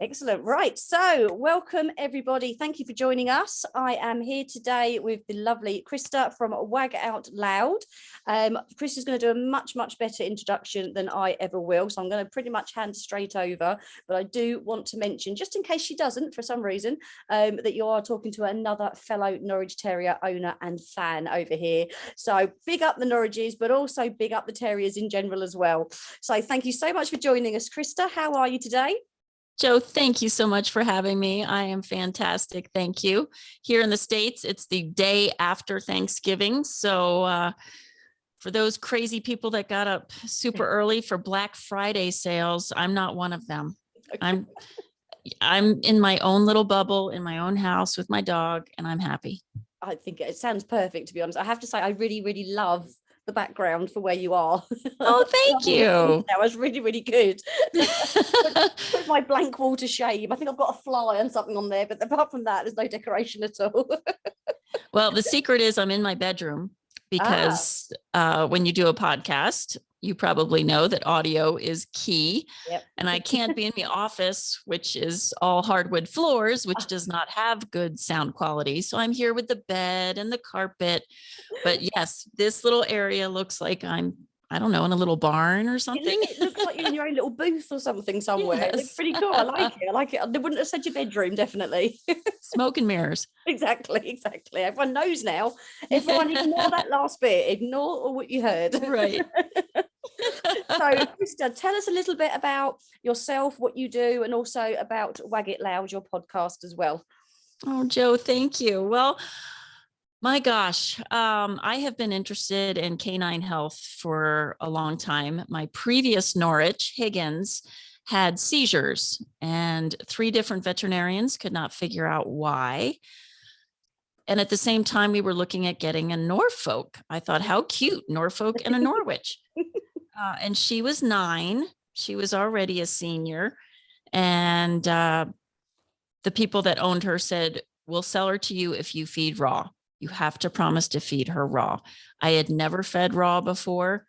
Excellent. Right. So welcome, everybody. Thank you for joining us. I am here today with the lovely Krista from Wag Out Loud. Krista's going to do a much better introduction than I ever will. So I'm going to pretty much hand straight over. But I do want to mention, just in case she doesn't for some reason, that you are talking to another fellow Norwich Terrier owner and fan over here. So big up the Norwiches, but also big up the Terriers in general as well. So thank you so much for joining us, Krista. How are you today? Jo, thank you so much for having me. I am fantastic. Thank you. Here in the States, it's the day after Thanksgiving. So for those crazy people that got up super early for Black Friday sales, I'm not one of them. I'm in my own little bubble, in my own house with my dog, and I'm happy. I think it sounds perfect, to be honest. I have to say, I really love the background for where you are. Oh, thank you. That was really good. Put my blank wall to shame. I think I've got a fly and something on there, but apart from that, there's no decoration at all. Well, the secret is I'm in my bedroom because when you do a podcast, you probably know that audio is key. Yep. And I can't be in the office, which is all hardwood floors, which does not have good sound quality. So I'm here with the bed and the carpet. But yes, this little area looks like I don't know, in a little barn or something. It looks like you're in your own little booth or something somewhere. Yes. It looks pretty cool. I like it. They wouldn't have said your bedroom, definitely. Smoke and mirrors. Exactly. Everyone knows now. Everyone ignore that last bit. Ignore what you heard. Right. So, Krista, tell us a little bit about yourself, what you do, and also about Wag It Loud, your podcast as well. Oh, Jo, thank you. Well, my gosh, I have been interested in canine health for a long time. My previous Norwich, Higgins, had seizures, and 3 different veterinarians could not figure out why. And at the same time, we were looking at getting a Norfolk. I thought, how cute, Norfolk and a Norwich. And she was 9. She was already a senior. And the people that owned her said, we'll sell her to you if you feed raw. You have to promise to feed her raw. I had never fed raw before.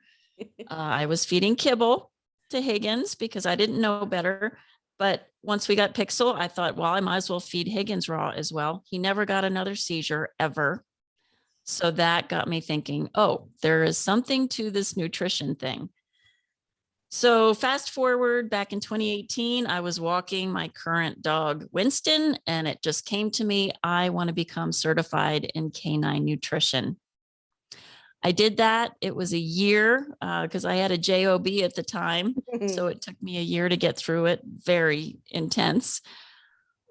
I was feeding kibble to Higgins because I didn't know better. But once we got Pixel, I thought, well, I might as well feed Higgins raw as well. He never got another seizure ever. So that got me thinking, oh, there is something to this nutrition thing. So fast forward back in 2018, I was walking my current dog, Winston, and it just came to me, I want to become certified in canine nutrition. I did that. It was a year because I had a JOB at the time. So it took me a year to get through it. Very intense.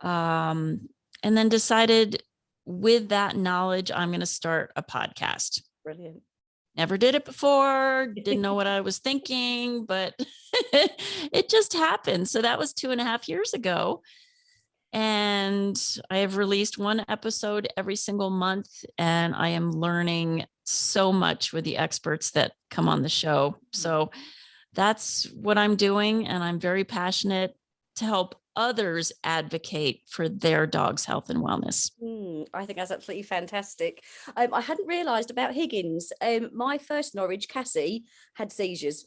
And then decided with that knowledge, I'm going to start a podcast. Brilliant. Never did it before, didn't know what I was thinking, but it just happened. So that was 2.5 years ago. And I have released 1 episode every single month, and I am learning so much with the experts that come on the show. So that's what I'm doing. And I'm very passionate to help others advocate for their dog's health and wellness. I think that's absolutely fantastic. I hadn't realised about Higgins. My first Norwich, Cassie, had seizures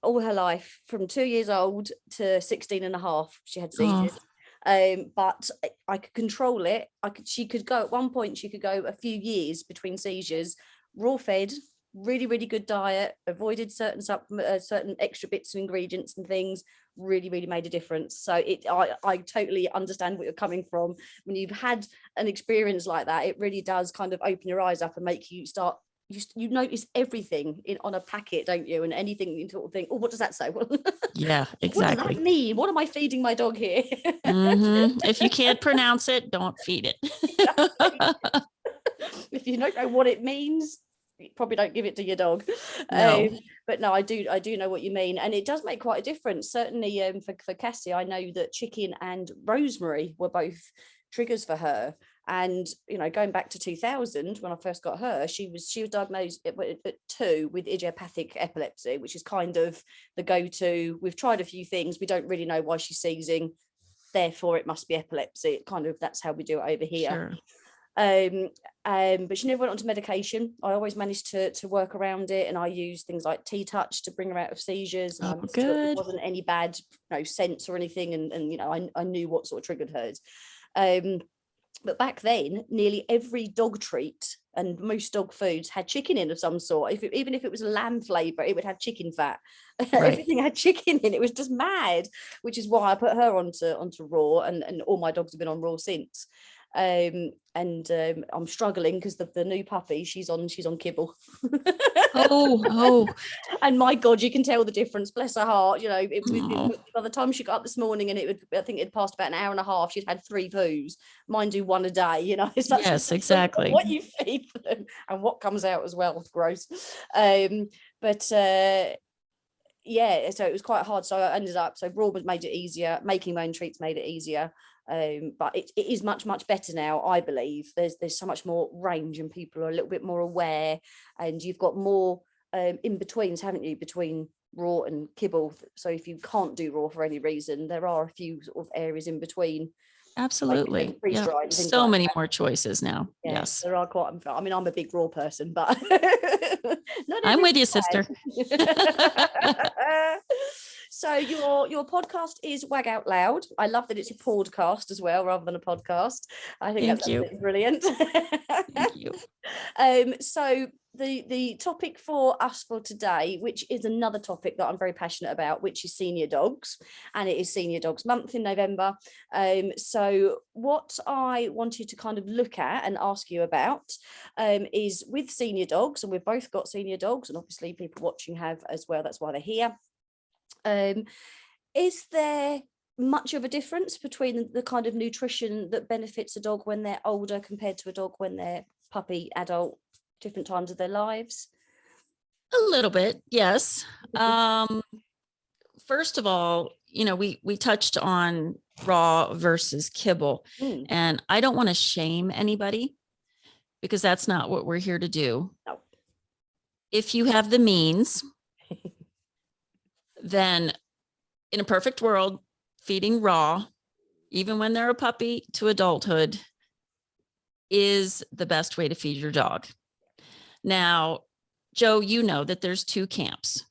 all her life from 2 years old to 16 and a half. She had seizures. But I could control it. She could go at one point, she could go a few years between seizures, raw fed, really good diet, avoided certain extra bits of ingredients and things, really made a difference. So I totally understand what you're coming from. When you've had an experience like that, it really does kind of open your eyes up and make you start, you notice everything on a packet, don't you? And anything you sort of think, oh, what does that say? Yeah, exactly. What does that mean? What am I feeding my dog here? If you can't pronounce it, don't feed it. If you don't know what it means, you probably don't give it to your dog. No. But no, I do know what you mean, and it does make quite a difference. Certainly, for Cassie, I know that chicken and rosemary were both triggers for her. And going back to 2000, when I first got her, she was diagnosed at 2 with idiopathic epilepsy, which is kind of the go-to. We've tried a few things. We don't really know why she's seizing, therefore it must be epilepsy. That's how we do it over here. Sure. But she never went on to medication. I always managed to work around it, and I used things like T-touch to bring her out of seizures, and I Oh, made sure it good. wasn't any bad, scents or anything, and I knew what sort of triggered hers. But back then, nearly every dog treat and most dog foods had chicken in of some sort. Even if it was a lamb flavor, it would have chicken fat. Right. Everything had chicken in. It was just mad, which is why I put her onto raw, and all my dogs have been on raw since. I'm struggling because the new puppy, she's on kibble. Oh, And my God, you can tell the difference. Bless her heart. oh. By the time she got up this morning, and I think it passed about an hour and a half, she'd had 3 poos. Mine do 1 a day. It's such Yes, a exactly. what you feed them and what comes out as well. Gross. But yeah, so it was quite hard. So I ended up, so raw was made it easier. Making my own treats made it easier. But it is much better now. I believe there's so much more range, and people are a little bit more aware, and you've got more in betweens, haven't you, between raw and kibble. So if you can't do raw for any reason, there are a few sort of areas in between, Absolutely. like freeze Yeah. dried and things So like many that. more choices now. Yeah, Yes. there are quite. I mean, I'm a big raw person, but not I'm with you, sister. So your podcast is Wag Out Loud. I love that it's a podcast as well, rather than a podcast. I think Thank that's you. absolutely brilliant. Thank you. So the topic for us for today, which is another topic that I'm very passionate about, which is senior dogs, and it is Senior Dogs Month in November. So what I wanted to kind of look at and ask you about is with senior dogs, and we've both got senior dogs, and obviously people watching have as well. That's why they're here. Is there much of a difference between the kind of nutrition that benefits a dog when they're older compared to a dog when they're puppy, adult, different times of their lives? A little bit, yes. First of all, we touched on raw versus kibble, and I don't want to shame anybody, because that's not what we're here to do. No. If you have the means, then in a perfect world, feeding raw, even when they're a puppy to adulthood, is the best way to feed your dog. Now, Joe, you know that there's 2 camps.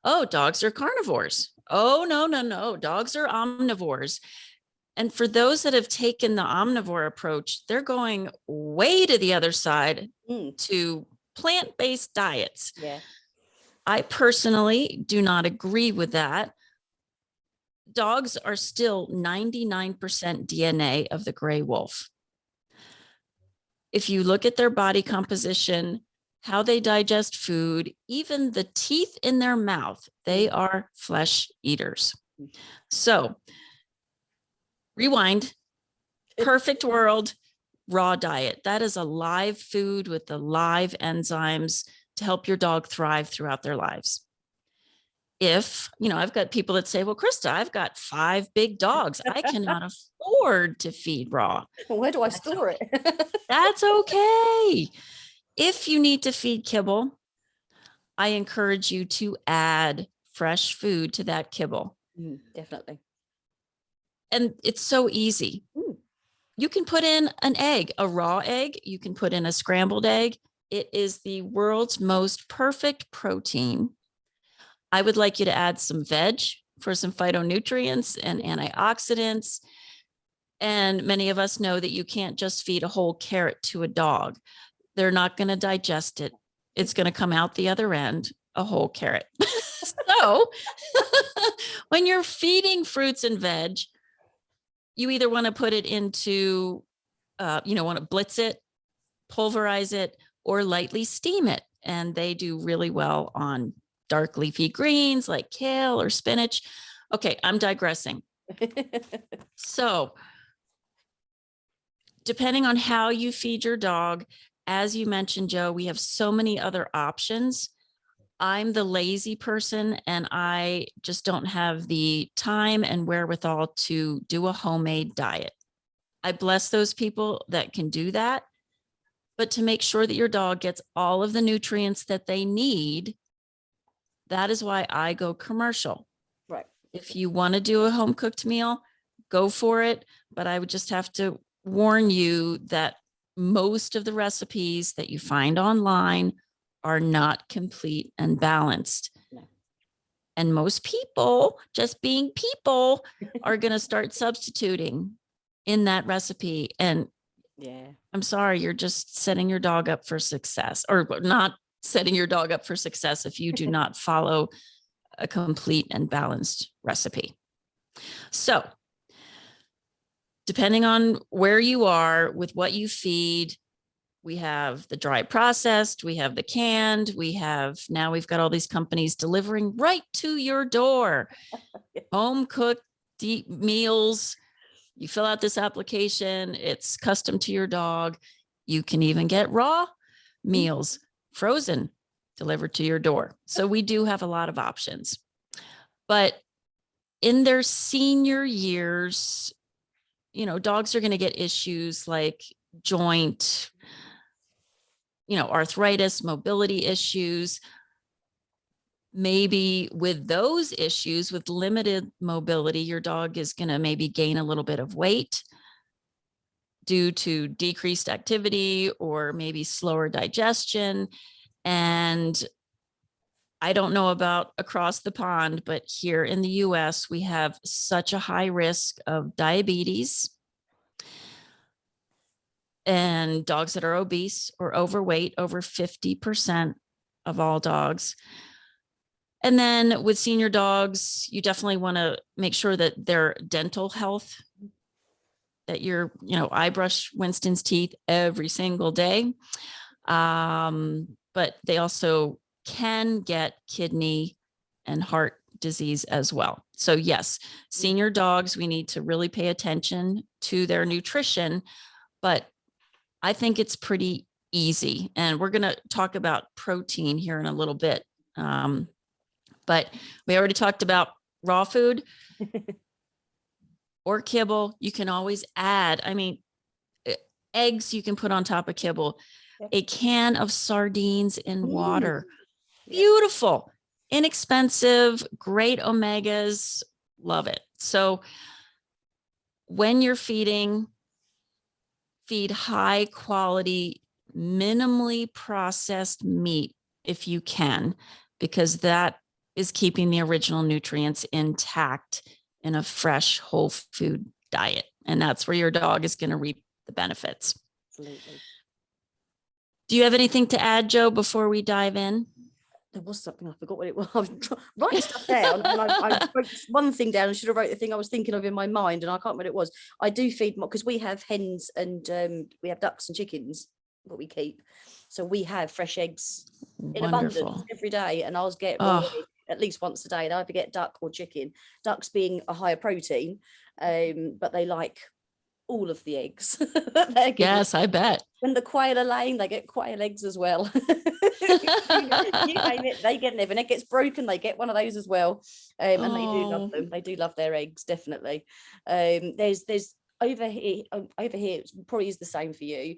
Oh, dogs are carnivores. Oh, no. Dogs are omnivores. And for those that have taken the omnivore approach, they're going way to the other side to plant-based diets. Yeah. I personally do not agree with that. Dogs are still 99% DNA of the gray wolf. If you look at their body composition, how they digest food, even the teeth in their mouth, they are flesh eaters. So, rewind, perfect world, raw diet. That is a live food with the live enzymes to help your dog thrive throughout their lives. If, I've got people that say, well, Krista, I've got 5 big dogs. I cannot afford to feed raw. Where do I store it? That's okay. If you need to feed kibble, I encourage you to add fresh food to that kibble. Definitely. And it's so easy. You can put in an egg, a raw egg. You can put in a scrambled egg. It is the world's most perfect protein. I would like you to add some veg for some phytonutrients and antioxidants. And many of us know that you can't just feed a whole carrot to a dog. They're not going to digest it. It's going to come out the other end, a whole carrot. So when you're feeding fruits and veg, you either want to put it into, want to blitz it, pulverize it, or lightly steam it. And they do really well on dark leafy greens like kale or spinach. Okay, I'm digressing. So depending on how you feed your dog, as you mentioned, Joe, we have so many other options. I'm the lazy person, and I just don't have the time and wherewithal to do a homemade diet. I bless those people that can do that. But to make sure that your dog gets all of the nutrients that they need, that is why I go commercial. Right. If you want to do a home cooked meal, go for it. But I would just have to warn you that most of the recipes that you find online are not complete and balanced. No. And most people, just being people, are going to start substituting in that recipe. And yeah, I'm sorry, you're just setting your dog up for success, or not setting your dog up for success if you do not follow a complete and balanced recipe. So, depending on where you are with what you feed, we have the dry processed, we have the canned, now we've got all these companies delivering right to your door, home cooked deep meals. You fill out this application, it's custom to your dog. You can even get raw meals, frozen, delivered to your door. So we do have a lot of options. But in their senior years, dogs are going to get issues like joint, arthritis, mobility issues. Maybe with those issues, with limited mobility, your dog is going to maybe gain a little bit of weight due to decreased activity or maybe slower digestion. And I don't know about across the pond, but here in the US, we have such a high risk of diabetes and dogs that are obese or overweight, over 50% of all dogs. And then with senior dogs, you definitely want to make sure that their dental health, that I brush Winston's teeth every single day. But they also can get kidney and heart disease as well. So yes, senior dogs, we need to really pay attention to their nutrition, but I think it's pretty easy. And we're going to talk about protein here in a little bit. But we already talked about raw food or kibble. You can always add, eggs you can put on top of kibble, a can of sardines in water. Beautiful, inexpensive, great omegas. Love it. So when you're feeding, feed high quality, minimally processed meat if you can, because that is keeping the original nutrients intact in a fresh whole food diet. And that's where your dog is going to reap the benefits. Absolutely. Do you have anything to add, Joe, before we dive in? There was something, I forgot what it was. I was writing stuff down and I wrote one thing down and should have wrote the thing I was thinking of in my mind, and I can't remember what it was. I do feed more because we have hens and we have ducks and chickens that we keep. So we have fresh eggs in abundance every day, and I'll get at least once a day. They either get duck or chicken. Ducks being a higher protein, but they like all of the eggs. Yes, I bet. When the quail are laying, they get quail eggs as well. You name it, they get them. If an egg gets broken, they get one of those as well. And they do love them. They do love their eggs, definitely. There's over here, it probably is the same for you.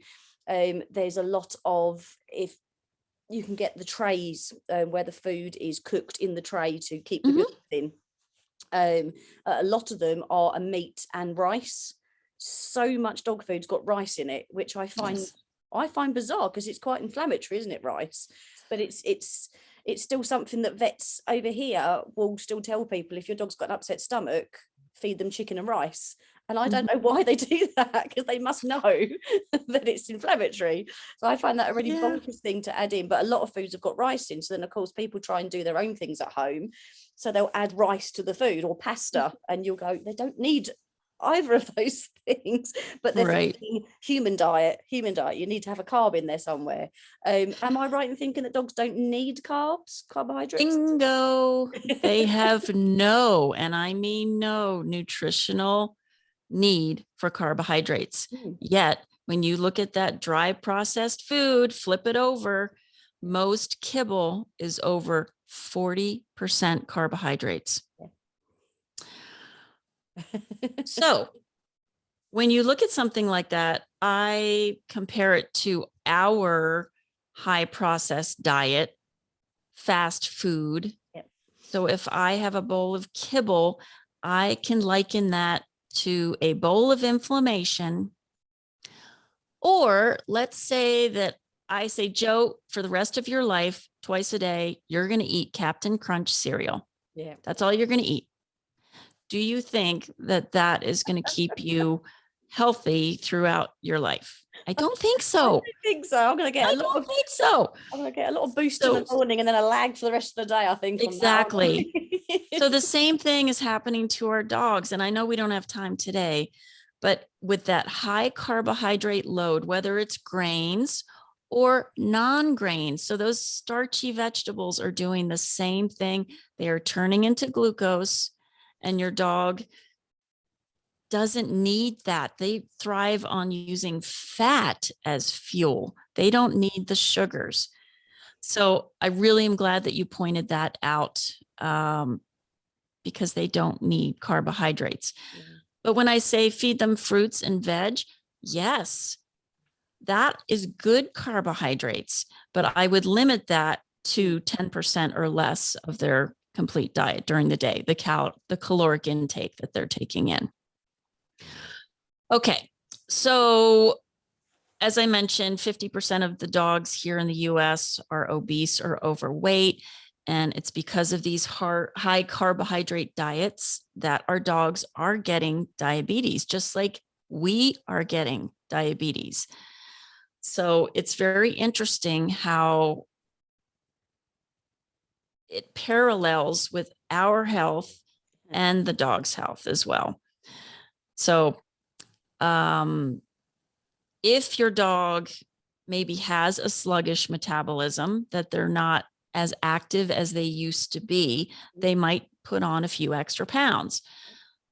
There's a lot of, if you can get the trays where the food is cooked in the tray to keep the goods in. A lot of them are a meat and rice. So much dog food's got rice in it, which I find bizarre because it's quite inflammatory, isn't it, rice? But it's still something that vets over here will still tell people, if your dog's got an upset stomach, feed them chicken and rice. And I don't know why they do that, because they must know that it's inflammatory. So I find that a really bonkers thing to add in. But a lot of foods have got rice in. So then, of course, people try and do their own things at home. So they'll add rice to the food or pasta, and you'll go, they don't need either of those things, but they're thinking human diet, you need to have a carb in there somewhere. Am I right in thinking that dogs don't need carbohydrates? Bingo. They have no, and I mean no, nutritional need for carbohydrates. Yet when you look at that dry processed food, flip it over, most kibble is over 40% carbohydrates. So when you look at something like that, I compare it to our high processed diet, fast food. So if I have a bowl of kibble, I can liken that to a bowl of inflammation Or let's say that I say, Joe, for the rest of your life, twice a day, you're going to eat Captain Crunch cereal. Yeah. That's all you're going to eat. Do you think that that is going to keep you healthy throughout your life? I don't think I so. don't think so. I'm going to get I don't think so. I'm going to get a little boost in the morning and then a lag for the rest of the day, I think. Exactly. On that. So the same thing is happening to our dogs. And I know we don't have time today, but with that high carbohydrate load, whether it's grains or non-grains, so those starchy vegetables are doing the same thing. They are turning into glucose, and your dog doesn't need that. They thrive on using fat as fuel. They don't need the sugars. So I really am glad that you pointed that out, because they don't need carbohydrates. Mm. But when I say feed them fruits and veg, yes, that is good carbohydrates, but I would limit that to 10% or less of their complete diet during the day, the caloric intake that they're taking in. Okay, so as I mentioned, 50% of the dogs here in the US are obese or overweight. And it's because of these high carbohydrate diets that our dogs are getting diabetes, just like we are getting diabetes. So it's very interesting how it parallels with our health and the dog's health as well. So if your dog maybe has a sluggish metabolism, that they're not as active as they used to be, they might put on a few extra pounds.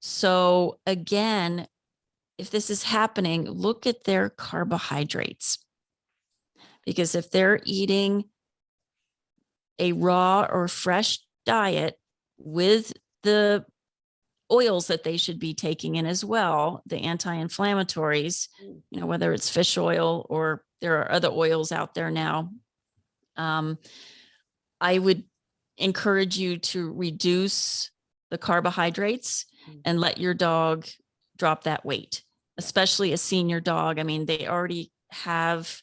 So again, if this is happening, look at their carbohydrates. Because if they're eating a raw or fresh diet with the oils that they should be taking in as well, the anti-inflammatories, whether it's fish oil or there are other oils out there now, I would encourage you to reduce the carbohydrates and let your dog drop that weight, especially a senior dog. I mean, they already have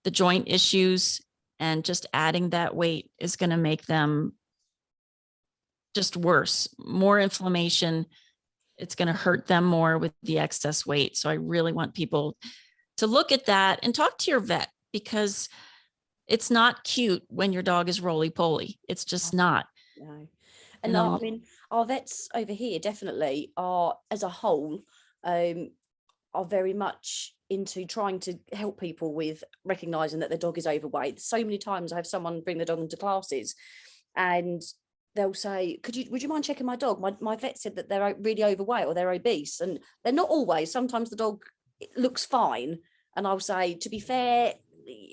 the joint issues, and just adding that weight is going to make them just worse, more inflammation. It's going to hurt them more with the excess weight. So I really want people to look at that and talk to your vet, because it's not cute when your dog is roly-poly. It's just not. No. And no, I mean, our vets over here definitely are, as a whole, are very much into trying to help people with recognizing that their dog is overweight. So many times I have someone bring their dog into classes and they'll say, would you mind checking my dog? My vet said that they're really overweight or they're obese. And they're not always. Sometimes the dog looks fine. And I'll say, to be fair,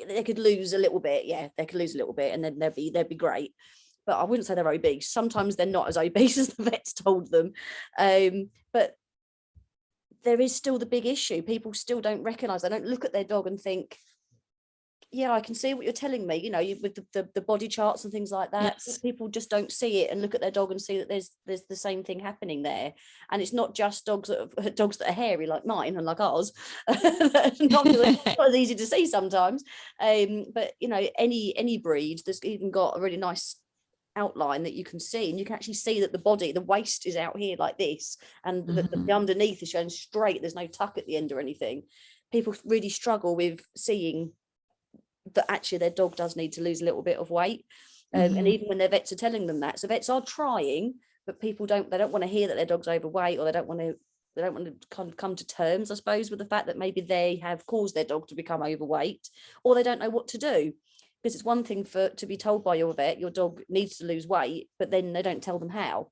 they could lose a little bit. Yeah, they could lose a little bit and then they'd be great. But I wouldn't say they're obese. Sometimes they're not as obese as the vet's told them. But there is still the big issue. People still don't recognize, they don't look at their dog and think, yeah, I can see what you're telling me, with the body charts and things like that. Yes. People just don't see it and look at their dog and see that there's the same thing happening there. And it's not just dogs that are hairy like mine and like ours. not as easy to see sometimes. But any breed that's even got a really nice outline that you can see, and you can actually see that the waist is out here like this, and the underneath is showing straight. There's no tuck at the end or anything. People really struggle with seeing that actually their dog does need to lose a little bit of weight. And even when their vets are telling them that, so vets are trying, but people don't want to hear that their dog's overweight, or they don't want to come to terms, I suppose, with the fact that maybe they have caused their dog to become overweight, or they don't know what to do. Because it's one thing to be told by your vet, your dog needs to lose weight, but then they don't tell them how.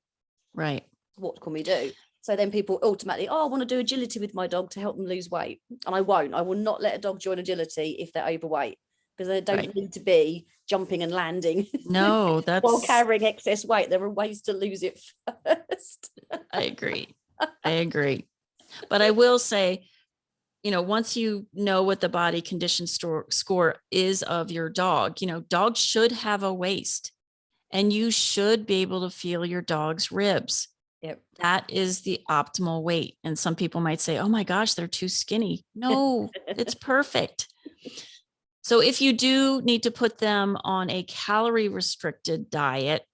Right. What can we do? So then people ultimately, I want to do agility with my dog to help them lose weight. And I will not let a dog join agility if they're overweight, because they don't need to be jumping and landing. No, that's while carrying excess weight. There are ways to lose it first. I agree. But I will say, once you know what the body condition score is of your dog, dogs should have a waist, and you should be able to feel your dog's ribs. Yep. That is the optimal weight. And some people might say, oh my gosh, they're too skinny. No, it's perfect. So if you do need to put them on a calorie restricted diet,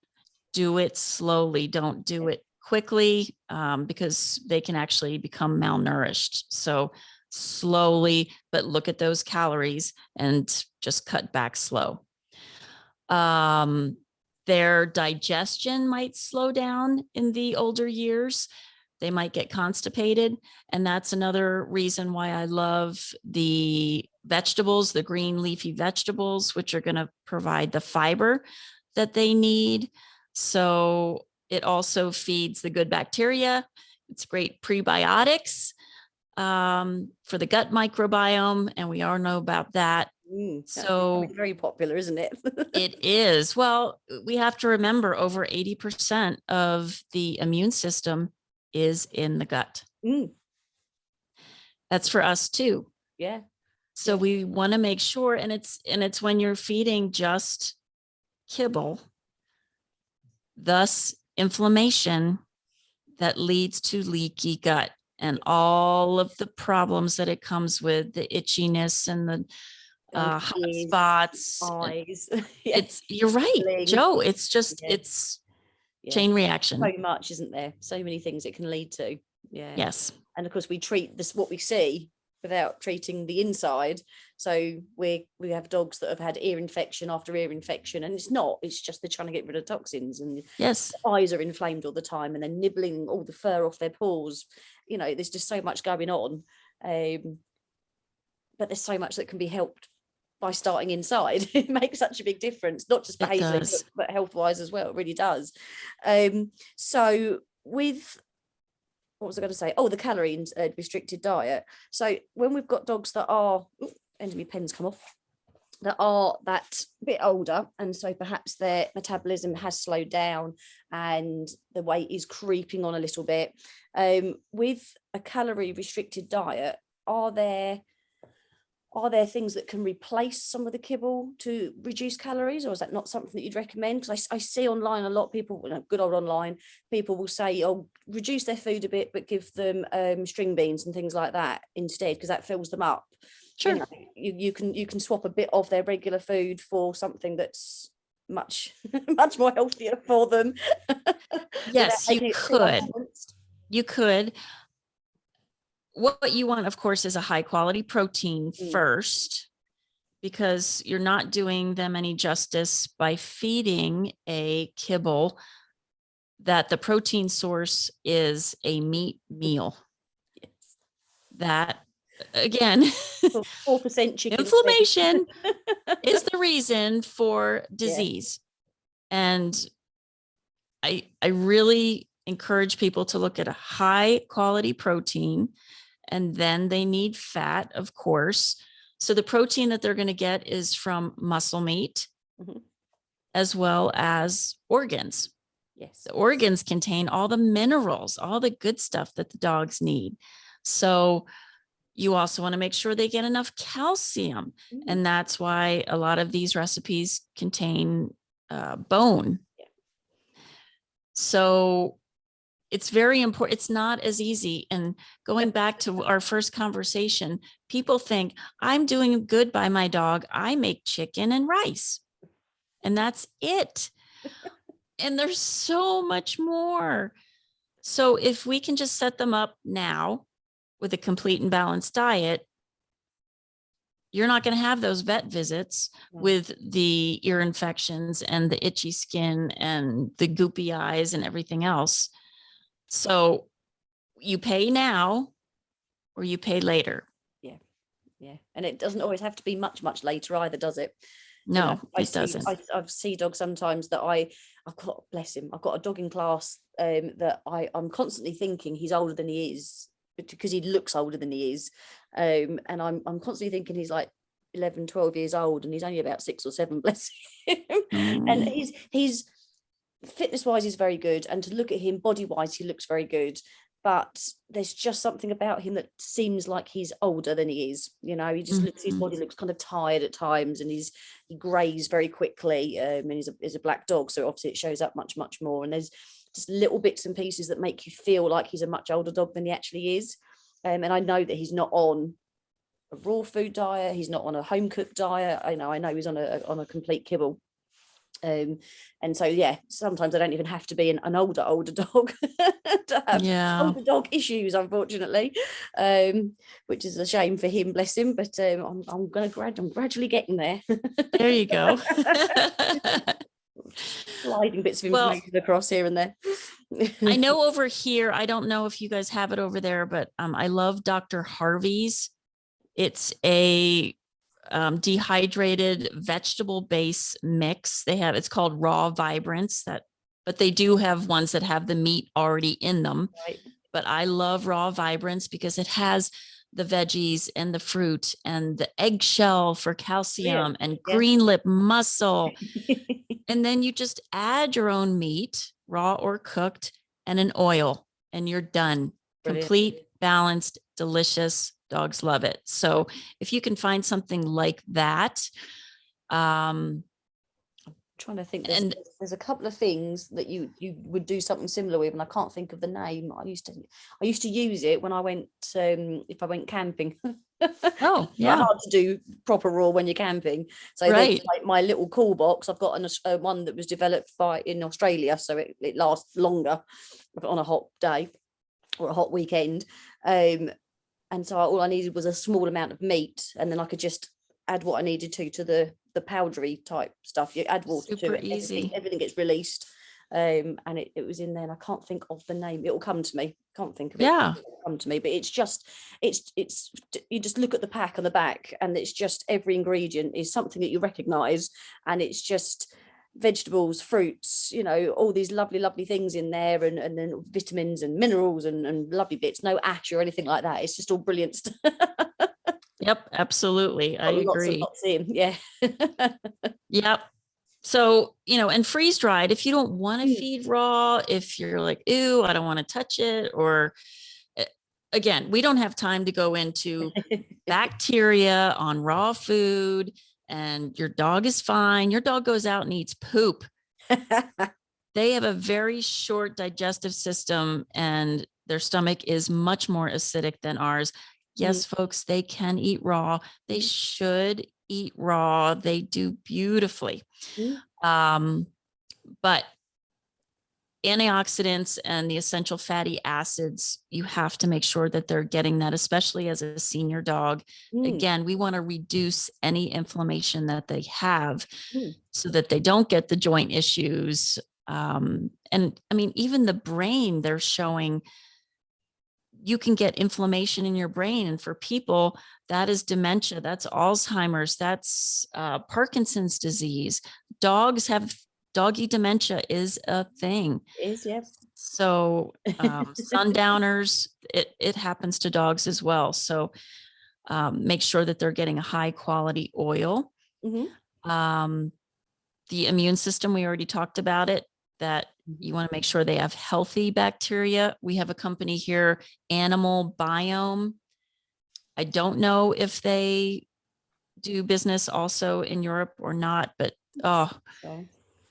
do it slowly. Don't do it quickly, because they can actually become malnourished. So slowly, but look at those calories and just cut back slow. Their digestion might slow down in the older years. They might get constipated. And that's another reason why I love the vegetables, the green leafy vegetables, which are going to provide the fiber that they need. So it also feeds the good bacteria. It's great prebiotics for the gut microbiome. And we all know about that. So very popular, isn't it? It is. Well, we have to remember over 80% of the immune system is in the gut. That's for us too. Yeah. So we want to make sure, and it's when you're feeding just kibble, thus inflammation that leads to leaky gut and all of the problems that it comes with, the itchiness and the hot spots, eyes. You're right, Joe. It's just, it's chain reaction. So much, isn't there? So many things it can lead to. Yeah. Yes. And of course we treat this, what we see, without treating the inside. So we have dogs that have had ear infection after ear infection, and it's just they're trying to get rid of toxins, and yes, the eyes are inflamed all the time, and they're nibbling all the fur off their paws. There's just so much going on. But there's so much that can be helped by starting inside. It makes such a big difference, not just behaviourally, but health-wise as well. It really does. So with, what was I going to say? Oh, the calorie restricted diet. So when we've got dogs that are, end of my pen's come off, that are that bit older, and so perhaps their metabolism has slowed down and the weight is creeping on a little bit, with a calorie restricted diet, are there things that can replace some of the kibble to reduce calories, or is that not something that you'd recommend? Because I see online a lot of people, good old online people, will say, oh, reduce their food a bit, but give them string beans and things like that instead, because that fills them up. Sure. You can swap a bit of their regular food for something that's much much more healthier for them. Yes, you could. What you want, of course, is a high quality protein first, because you're not doing them any justice by feeding a kibble that the protein source is a meat meal. Yes. That, again, 4% chicken inflammation is the reason for disease. And I really encourage people to look at a high quality protein, and then they need fat, of course. So the protein that they're going to get is from muscle meat, as well as organs. Yes. The organs contain all the minerals, all the good stuff that the dogs need. So you also want to make sure they get enough calcium. And that's why a lot of these recipes contain bone. Yeah. So it's very important. It's not as easy. And going back to our first conversation, people think, I'm doing good by my dog. I make chicken and rice, and that's it. And there's so much more. So if we can just set them up now with a complete and balanced diet, you're not going to have those vet visits with the ear infections and the itchy skin and the goopy eyes and everything else. So you pay now or you pay later. Yeah. And it doesn't always have to be much later either, does it? No, it doesn't. I see dogs sometimes that I've got, bless him, I've got a dog in class that I'm constantly thinking he's older than he is, because he looks older than he is. And I'm constantly thinking he's like 11, 12 years old, and he's only about 6 or 7, bless him. And he's fitness wise, he's very good, and to look at him body wise, he looks very good, but there's just something about him that seems like he's older than he is. He just looks, his body looks kind of tired at times, and he grays very quickly, and he's a black dog, so obviously it shows up much more. And just little bits and pieces that make you feel like he's a much older dog than he actually is. And I know that he's not on a raw food diet, he's not on a home cooked diet. I know he's on a complete kibble. And so yeah, sometimes I don't even have to be an older dog to have older dog issues, unfortunately, which is a shame for him, bless him, but I'm gradually getting there. There you go. Sliding bits of information across here and there. I know over here, I don't know if you guys have it over there, but I love Dr. Harvey's. It's a dehydrated vegetable base mix. It's called Raw Vibrance, but they do have ones that have the meat already in them. Right. But I love Raw Vibrance because it has the veggies and the fruit and the eggshell for calcium and green lip mussel. And then you just add your own meat, raw or cooked, and an oil, and you're done. Brilliant. Complete, balanced, delicious. Dogs love it. So if you can find something like that, I'm trying to think. There's a couple of things that you would do something similar with, and I can't think of the name. I used to use it when I went if I went camping. Oh, yeah. It's hard to do proper raw when you're camping. So like my little cool box, I've got one that was developed in Australia, so it lasts longer on a hot day or a hot weekend. And so all I needed was a small amount of meat, and then I could just add what I needed to the powdery type stuff. You add water to it, easy. Everything gets released. And it was in there, and I can't think of the name. It will come to me. Can't think of it. Yeah. It will come to me. But it's you just look at the pack on the back, and it's just every ingredient is something that you recognize, and it's just vegetables, fruits, all these lovely things in there, and then vitamins and minerals and lovely bits. No ash or anything like that. It's just all brilliant stuff. Yep, absolutely. I agree. Lots in. Yeah. Yep. So, and freeze dried, if you don't want to feed raw, if you're like, ew, I don't want to touch it, or again, we don't have time to go into bacteria on raw food, and your dog is fine. Your dog goes out and eats poop. They have a very short digestive system, and their stomach is much more acidic than ours. Yes, folks, they can eat raw. They should eat raw. They do beautifully. But antioxidants and the essential fatty acids, you have to make sure that they're getting that, especially as a senior dog. Again, we want to reduce any inflammation that they have so that they don't get the joint issues. And I mean, even the brain, they're showing you can get inflammation in your brain. And for people, that is dementia, that's Alzheimer's, that's Parkinson's disease. Doggy dementia is a thing. It is, yes. So sundowners, it happens to dogs as well. So make sure that they're getting a high quality oil. The immune system, we already talked about it, that you want to make sure they have healthy bacteria. We have a company here, Animal Biome. I don't know if they do business also in Europe or not, but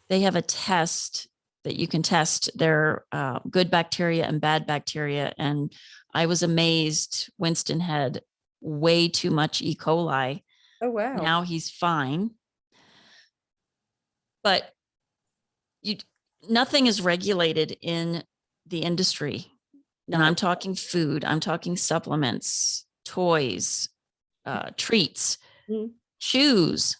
they have a test that you can test their good bacteria and bad bacteria. And I was amazed. Winston had way too much E. coli. Oh, wow. Now he's fine. But nothing is regulated in the industry. And I'm talking food, I'm talking supplements, toys, treats, shoes.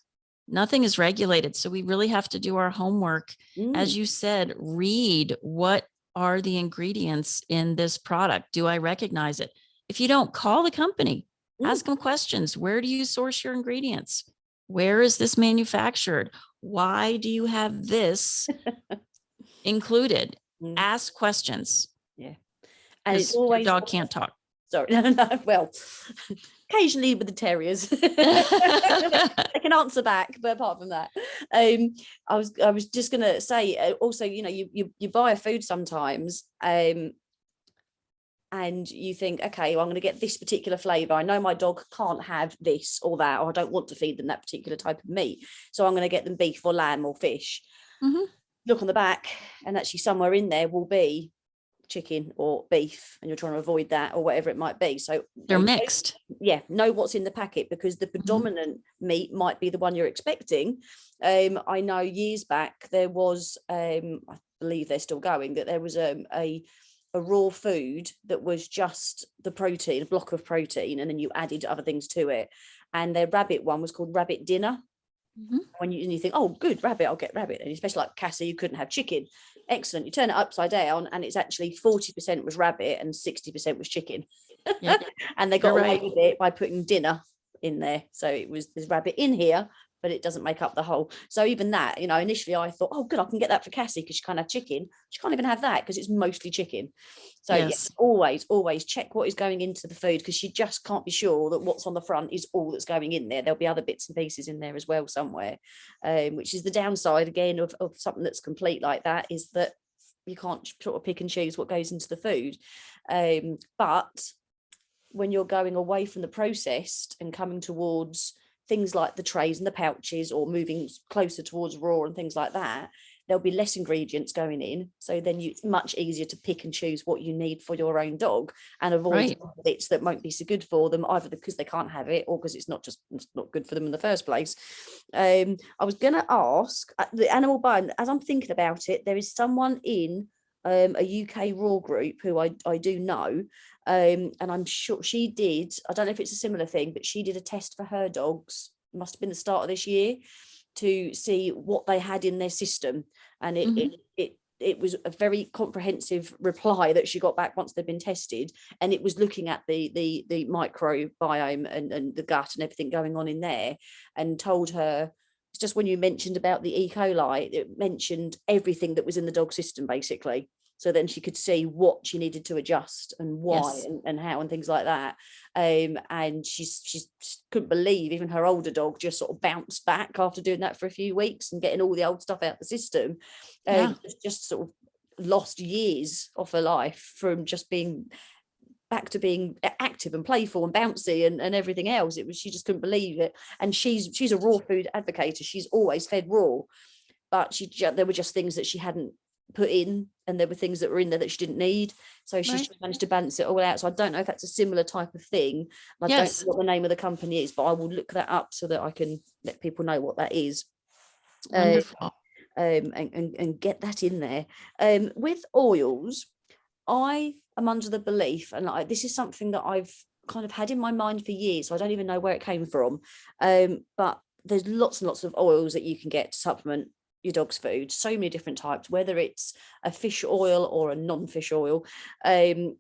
Nothing is regulated. So we really have to do our homework. As you said, read what are the ingredients in this product. Do I recognize it? If you don't, call the company, ask them questions. Where do you source your ingredients? Where is this manufactured? Why do you have this included? Ask questions. Yeah. And it's always your dog can't talk. Sorry. No. Well, occasionally with the terriers. They can answer back, but apart from that, I was just gonna say also, you buy a food sometimes and you think, okay, well, I'm going to get this particular flavor. I know my dog can't have this or that, or I don't want to feed them that particular type of meat, so I'm going to get them beef or lamb or fish. look on the back, and actually somewhere in there will be chicken or beef, and you're trying to avoid that or whatever it might be. So they're mixed. know what's in the packet, because the predominant meat might be the one you're expecting. I know years back there was, I believe they're still going, that there was a raw food that was just the protein, a block of protein, and then you added other things to it. And their rabbit one was called rabbit dinner. When you think, oh, good, rabbit, I'll get rabbit. And especially like Cassie, you couldn't have chicken. Excellent. You turn it upside down and it's actually 40% was rabbit and 60% was chicken. Yeah. And they got away with it by putting dinner in there. So it was, there's rabbit in here, but it doesn't make up the whole. So even that, you know, initially I thought, oh, good, I can get that for Cassie because she can't have chicken. She can't even have that because it's mostly chicken. So yes, always check what is going into the food, because she just can't be sure that what's on the front is all that's going in there. There'll be other bits and pieces in there as well somewhere, which is the downside again of something that's complete like that, is that you can't sort of pick and choose what goes into the food. But when you're going away from the processed and coming towards things like the trays and the pouches, or moving closer towards raw and things like that, there'll be less ingredients going in. So then it's much easier to pick and choose what you need for your own dog and avoid bits that won't be so good for them, either because they can't have it or because it's not good for them in the first place. I was going to ask the animal bone, as I'm thinking about it, there is someone in a UK raw group who I do know, and I'm sure she did, I don't know if it's a similar thing, but she did a test for her dogs, must have been the start of this year, to see what they had in their system. And it was a very comprehensive reply that she got back once they'd been tested, and it was looking at the microbiome and the gut and everything going on in there, and told her, it's just when you mentioned about the E. coli, it mentioned everything that was in the dog system basically. So then she could see what she needed to adjust and why and how and things like that. And she couldn't believe even her older dog just sort of bounced back after doing that for a few weeks and getting all the old stuff out the system. Just sort of lost years of her life from just being back to being active and playful and bouncy and everything else. She just couldn't believe it. And she's a raw food advocate. She's always fed raw, but there were just things that she hadn't put in, and there were things that were in there that she didn't need, so she's just managed to balance it all out. So I don't know if that's a similar type of thing. I don't know what the name of the company is, but I will look that up so that I can let people know what that is. Wonderful. And get that in there. With oils, I am under the belief, and this is something that I've kind of had in my mind for years, so I don't even know where it came from, but there's lots and lots of oils that you can get to supplement your dog's food, so many different types, whether it's a fish oil or a non-fish oil. And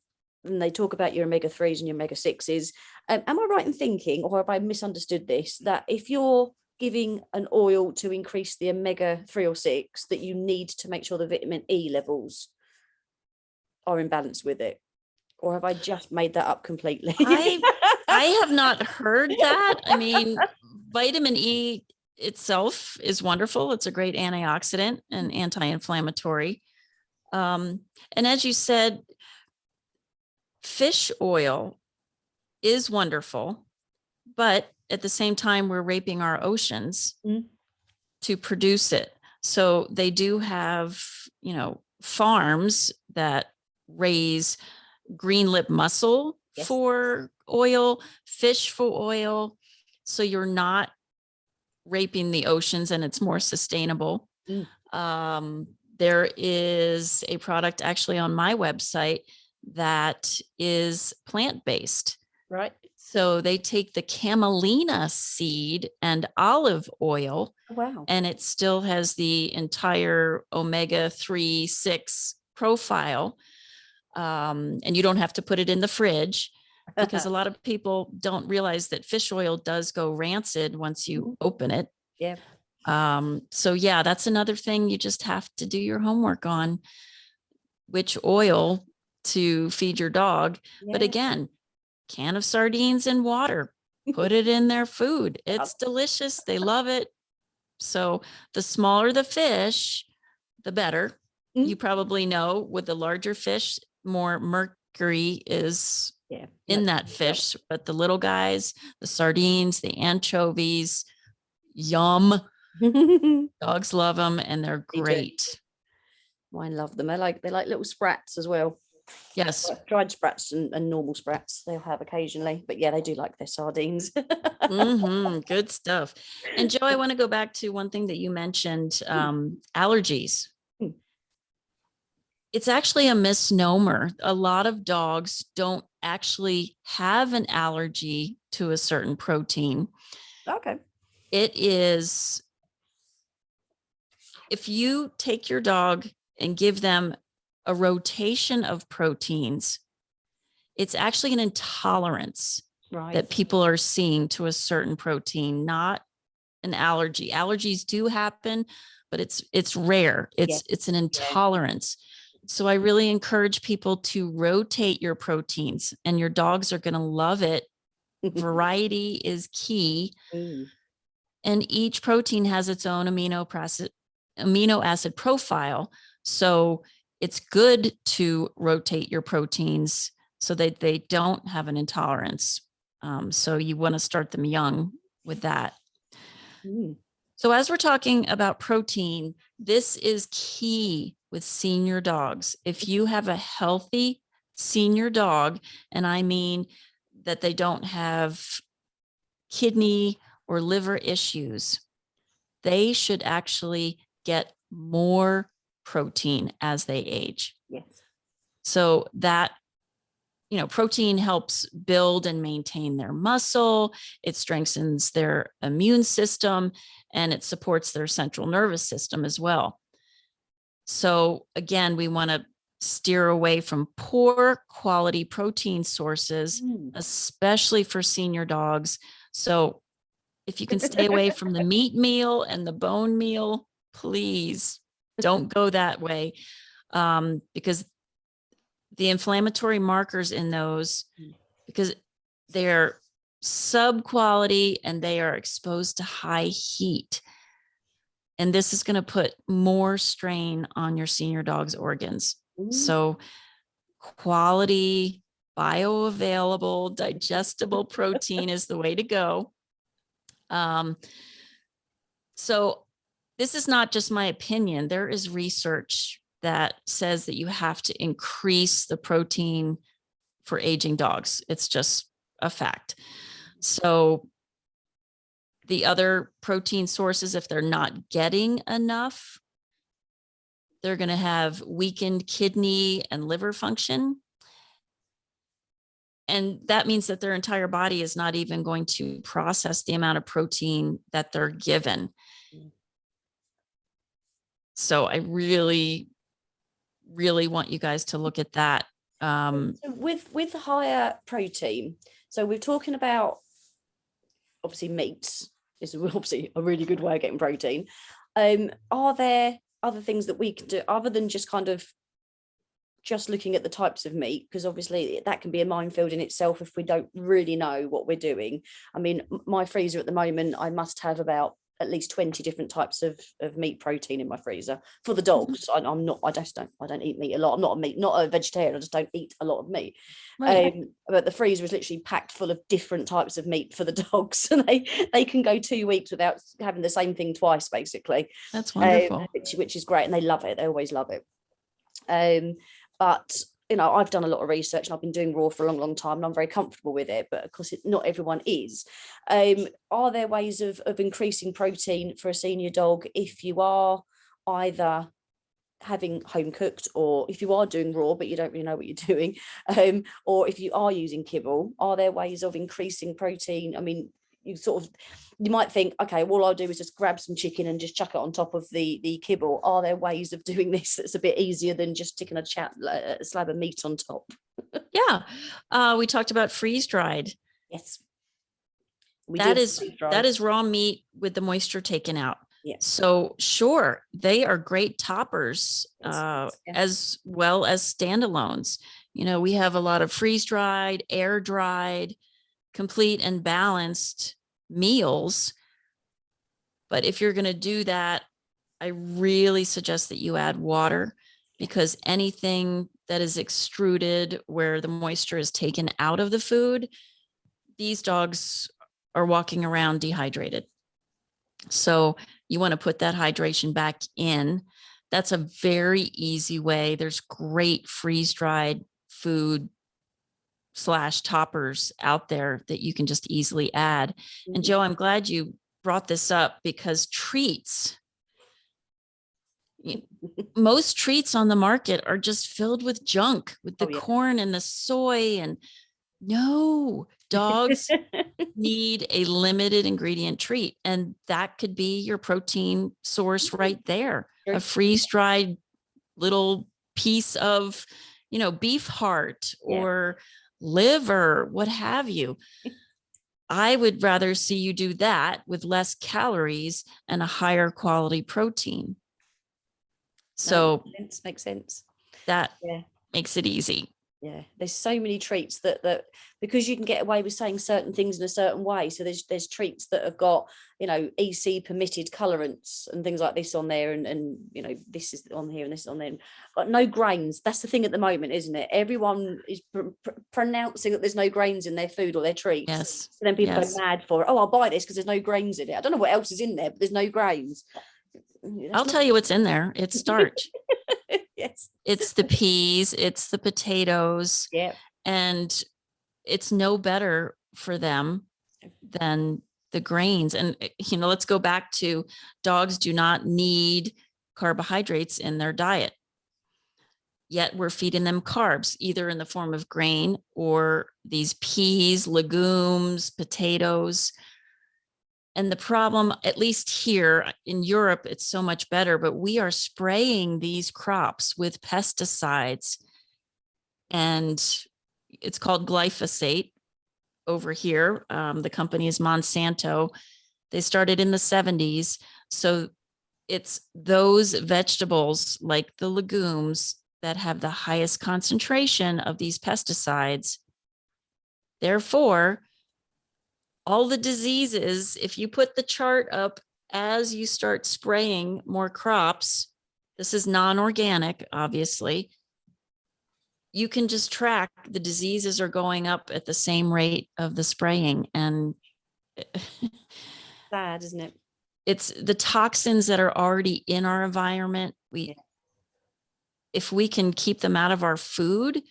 they talk about your omega-3s and your omega-6s. Am I right in thinking, or have I misunderstood this, that if you're giving an oil to increase the omega-3 or 6, that you need to make sure the vitamin E levels are in balance with it? Or have I just made that up completely? I have not heard that. I mean, vitamin E itself is wonderful. It's a great antioxidant and anti-inflammatory. And as you said, fish oil is wonderful, but at the same time, we're raping our oceans to produce it. So they do have, farms that raise green lip mussel for oil, fish for oil. So you're not raping the oceans, and it's more sustainable. There is a product actually on my website that is plant-based. Right. So they take the camelina seed and olive oil. Wow. And it still has the entire omega-3, 6 profile. And you don't have to put it in the fridge, because a lot of people don't realize that fish oil does go rancid once you open it. Yeah. So yeah, that's another thing you just have to do your homework on, which oil to feed your dog. Yeah. But again, can of sardines and water, put it in their food. It's delicious. They love it. So the smaller the fish, the better. You probably know with the larger fish, more mercury is in that fish, but the little guys, the sardines, the anchovies, yum. Dogs love them and they're great. Mine love them. They're like little sprats as well. Yes. Dried sprats and normal sprats they'll have occasionally, but yeah, they do like their sardines. Good stuff. And Joe, I want to go back to one thing that you mentioned, allergies. Hmm. It's actually a misnomer. A lot of dogs don't actually have an allergy to a certain protein. Okay. It is, if you take your dog and give them a rotation of proteins, it's actually an intolerance that people are seeing to a certain protein, not an allergy. Allergies do happen, but it's rare. It's an intolerance. So I really encourage people to rotate your proteins, and your dogs are going to love it. Variety is key. And each protein has its own amino acid profile. So it's good to rotate your proteins so that they don't have an intolerance. So you want to start them young with that. So as we're talking about protein, this is key with senior dogs. If you have a healthy senior dog, and I mean that they don't have kidney or liver issues, they should actually get more protein as they age. Yes. So that, protein helps build and maintain their muscle. It strengthens their immune system, and it supports their central nervous system as well. So again, we want to steer away from poor quality protein sources, especially for senior dogs. So if you can stay away from the meat meal and the bone meal, please don't go that way, because the inflammatory markers in those, because they're sub-quality and they are exposed to high heat. And this is going to put more strain on your senior dog's organs. So quality, bioavailable, digestible protein is the way to go. So this is not just my opinion. There is research that says that you have to increase the protein for aging dogs. It's just a fact. So the other protein sources, if they're not getting enough, they're going to have weakened kidney and liver function. And that means that their entire body is not even going to process the amount of protein that they're given. So I really, really want you guys to look at that. So with higher protein, so we're talking about obviously meats is obviously a really good way of getting protein. Are there other things that we can do other than just kind of just looking at the types of meat? Because obviously that can be a minefield in itself if we don't really know what we're doing. I mean, my freezer at the moment, I must have about at least 20 different types of meat protein in my freezer for the dogs. I don't eat meat a lot. I'm not a vegetarian. I just don't eat a lot of meat. Right. But the freezer is literally packed full of different types of meat for the dogs, and they can go 2 weeks without having the same thing twice, basically. That's wonderful. Which is great, and they love it. They always love it. But I've done a lot of research, and I've been doing raw for a long, long time, and I'm very comfortable with it. But of course, not everyone is. Are there ways of increasing protein for a senior dog if you are either having home cooked, or if you are doing raw but you don't really know what you're doing, or if you are using kibble? Are there ways of increasing protein? I mean, you might think, okay, all I'll do is just grab some chicken and just chuck it on top of the kibble. Are there ways of doing this that's a bit easier than just sticking a slab of meat on top? Yeah. We talked about freeze dried. Yes. That is raw meat with the moisture taken out. Yeah. So sure, they are great toppers, as well as standalones. We have a lot of freeze dried, air dried, complete and balanced meals. But if you're going to do that, I really suggest that you add water, because anything that is extruded where the moisture is taken out of the food, these dogs are walking around dehydrated. So you want to put that hydration back in. That's a very easy way. There's great freeze-dried food / toppers out there that you can just easily add. And Joe, I'm glad you brought this up, because treats, most treats on the market are just filled with junk, with the corn and the soy. And no, dogs need a limited ingredient treat. And that could be your protein source right there. A freeze-dried little piece of, beef heart or liver, what have you. I would rather see you do that with less calories and a higher quality protein. So makes sense. That makes it easy. Yeah, there's so many treats that because you can get away with saying certain things in a certain way. So there's treats that have got, EC permitted colorants and things like this on there, and this is on here and this is on there. Got no grains. That's the thing at the moment, isn't it? Everyone is pronouncing that there's no grains in their food or their treats. Yes. So then people go mad for it. Oh, I'll buy this because there's no grains in it. I don't know what else is in there, but there's no grains. I'll tell you what's in there. It's starch. Yes. It's the peas, it's the potatoes. Yeah. And it's no better for them than the grains. And, let's go back to, dogs do not need carbohydrates in their diet. Yet we're feeding them carbs, either in the form of grain or these peas, legumes, potatoes. And the problem, at least here in Europe, it's so much better, but we are spraying these crops with pesticides, and it's called glyphosate over here. The company is Monsanto. They started in the 70s. So it's those vegetables, like the legumes, that have the highest concentration of these pesticides. Therefore, all the diseases, if you put the chart up as you start spraying more crops, this is non-organic, obviously, you can just track the diseases are going up at the same rate of the spraying. And sad, isn't it? It's the toxins that are already in our environment. If we can keep them out of our food,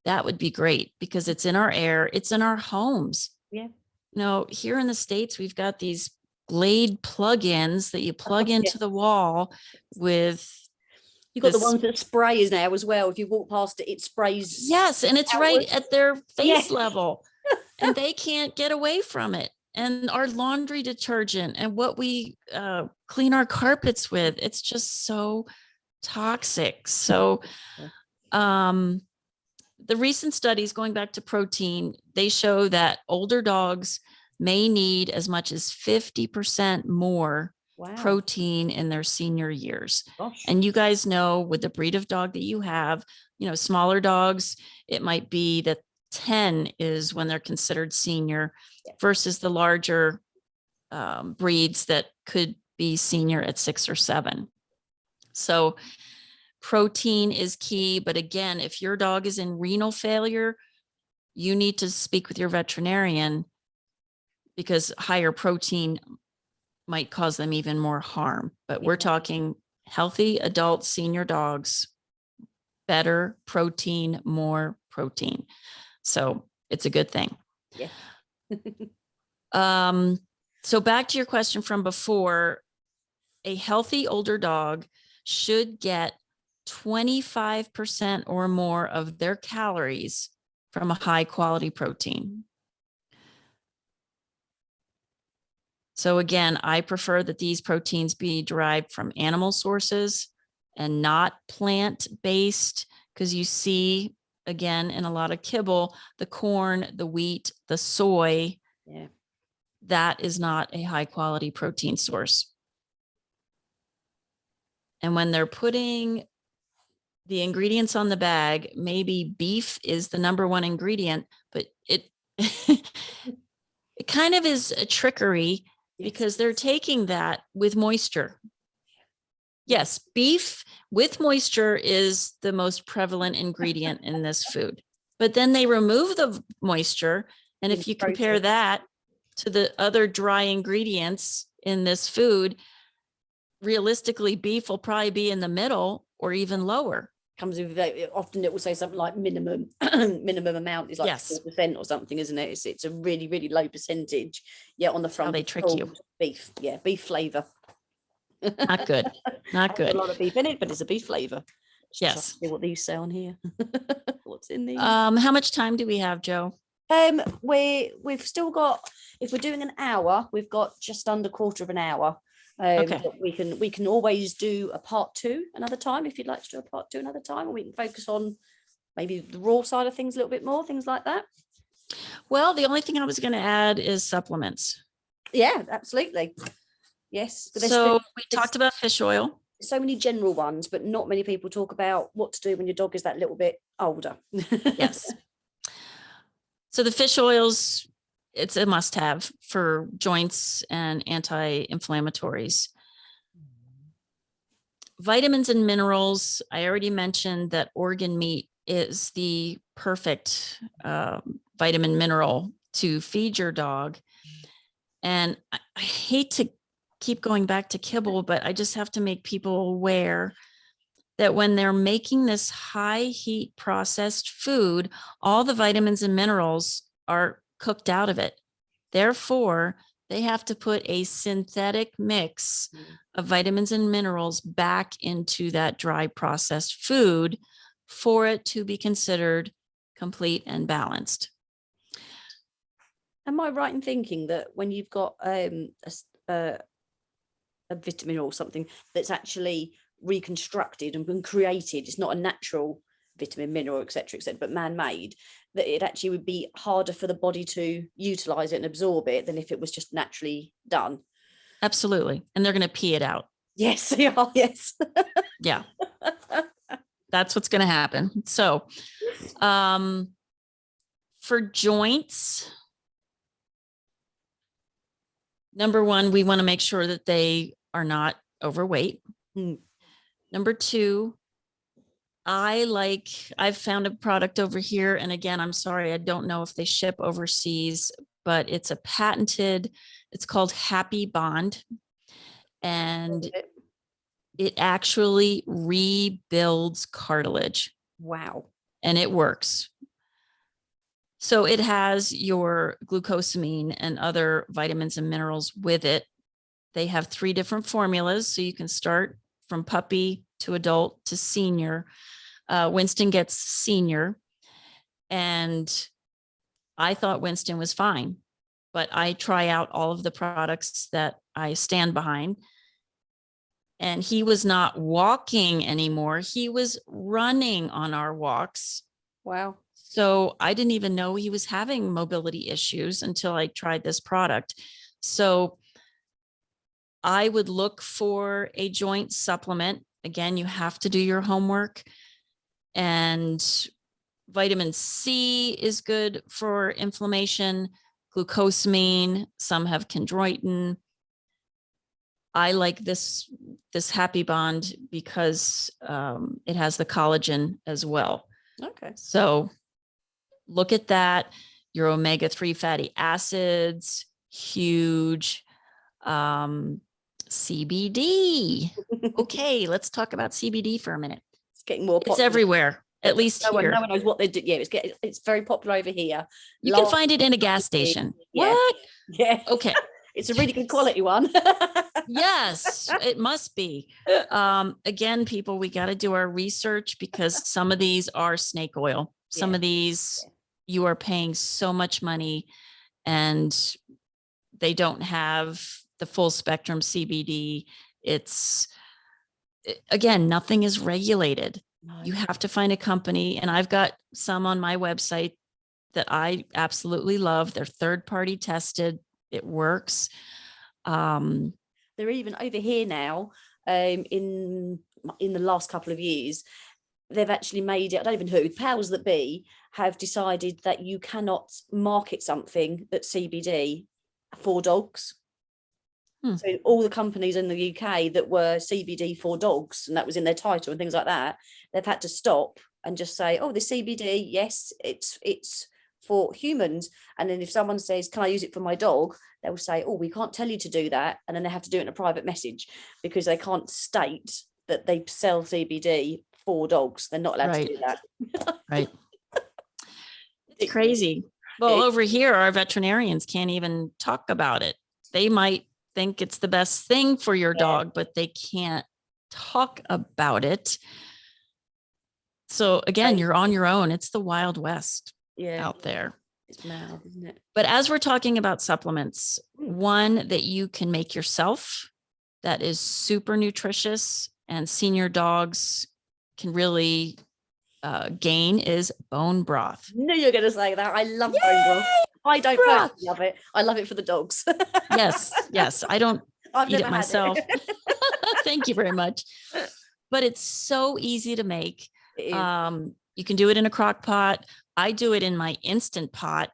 that would be great, because it's in our air, it's in our homes. Yeah. Here in the States, we've got these Glade plug-ins that you plug into the wall with. You've got the ones that sprays now as well. If you walk past it, it sprays. Yes, and it's outwards. Right at their face level, and they can't get away from it. And our laundry detergent and what we clean our carpets with, it's just so toxic. So the recent studies, going back to protein, they show that older dogs may need as much as 50% more protein in their senior years. Gosh. And you guys know, with the breed of dog that you have, smaller dogs, it might be that 10 is when they're considered senior, versus the larger breeds that could be senior at 6 or 7. So protein is key. But again, if your dog is in renal failure, you need to speak with your veterinarian, because higher protein might cause them even more harm. But we're talking healthy adult senior dogs, better protein, more protein. So it's a good thing. Yeah. So back to your question from before, a healthy older dog should get 25% or more of their calories from a high quality protein. So again, I prefer that these proteins be derived from animal sources and not plant-based, because you see, again, in a lot of kibble, the corn, the wheat, the soy, that is not a high quality protein source. And when they're putting the ingredients on the bag, maybe beef is the #1 ingredient, but it kind of is a trickery, because they're taking that with moisture. Yes, beef with moisture is the most prevalent ingredient in this food, but then they remove the moisture. And if you compare that to the other dry ingredients in this food, realistically, beef will probably be in the middle or even lower. Comes with often it will say something like minimum amount is like Yes. 4% or something, isn't it? It's a really, really low percentage. Yeah, on the front. How they trick you. Beef. Yeah, beef flavor. Not good. Not good. A lot of beef in it, but it's a beef flavor. Yes. See what these say on here. What's in these? How much time do we have, Joe? We've still got, if we're doing an hour, we've got just under quarter of an hour. Okay. We can always do a part 2 another time if you'd like to do a part 2 another time, or we can focus on maybe the raw side of things a little bit more, things like that. Well, the only thing I was going to add is supplements. Yeah, absolutely. Yes. So we talked about fish oil. So many general ones, but not many people talk about what to do when your dog is that little bit older. Yes. So the fish oils, it's a must-have for joints and anti-inflammatories. Vitamins and minerals, I already mentioned that organ meat is the perfect vitamin mineral to feed your dog. And I hate to keep going back to kibble, but I just have to make people aware that when they're making this high heat processed food, all the vitamins and minerals are cooked out of it. Therefore, they have to put a synthetic mix of vitamins and minerals back into that dry processed food for it to be considered complete and balanced. Am I right in thinking that when you've got a vitamin or something that's actually reconstructed and been created, it's not a natural vitamin, mineral, etc., but man-made, that it actually would be harder for the body to utilize it and absorb it than if it was just naturally done? Absolutely. And they're going to pee it out. Yes, they are. Yes. Yeah. That's what's going to happen. So for joints, number one, we want to make sure that they are not overweight. Number two, I've found a product over here. And again, I'm sorry, I don't know if they ship overseas, but it's it's called Happy Bond. And it actually rebuilds cartilage. Wow. And it works. So it has your glucosamine and other vitamins and minerals with it. They have 3 different formulas. So you can start from puppy to adult to senior. Winston gets senior. And I thought Winston was fine, but I try out all of the products that I stand behind. And he was not walking anymore. He was running on our walks. Wow. So I didn't even know he was having mobility issues until I tried this product. So I would look for a joint supplement. Again, you have to do your homework. And vitamin C is good for inflammation, glucosamine, some have chondroitin. I like this Happy Bond because it has the collagen as well. Okay. So look at that. Your omega-3 fatty acids, huge. CBD. Okay, let's talk about CBD for a minute. It's getting more popular. It's everywhere, at least here. No one knows what they do. Yeah, it's very popular over here. You can find it in a gas station. Yeah. What? Yeah. Okay. It's a really good quality one. Yes, it must be. Again, people, we got to do our research because some of these are snake oil. Some of these you are paying so much money and they don't have the full spectrum CBD. Again, nothing is regulated. No. You have to find a company. And I've got some on my website that I absolutely love. They're third-party tested. It works. They're even over here now, in the last couple of years, they've actually made it, I don't even know who, powers that be have decided that you cannot market something that's CBD for dogs. So all the companies in the UK that were CBD for dogs, and that was in their title and things like that, they've had to stop and just say, oh, the CBD, yes, it's for humans. And then if someone says, can I use it for my dog? They'll say, oh, we can't tell you to do that. And then they have to do it in a private message because they can't state that they sell CBD for dogs. They're not allowed to do that. Right. It's crazy. Well, over here, our veterinarians can't even talk about it. They might think it's the best thing for your dog, but they can't talk about it. So again, you're on your own. It's the Wild West out there. It's mad, isn't it? But as we're talking about supplements, one that you can make yourself that is super nutritious and senior dogs can really gain is bone broth. I knew you were going to say that. I love bone broth. I don't personally love it. I love it for the dogs. Yes. I don't eat it myself. It. Thank you very much. But it's so easy to make. You can do it in a crock pot. I do it in my Instant Pot,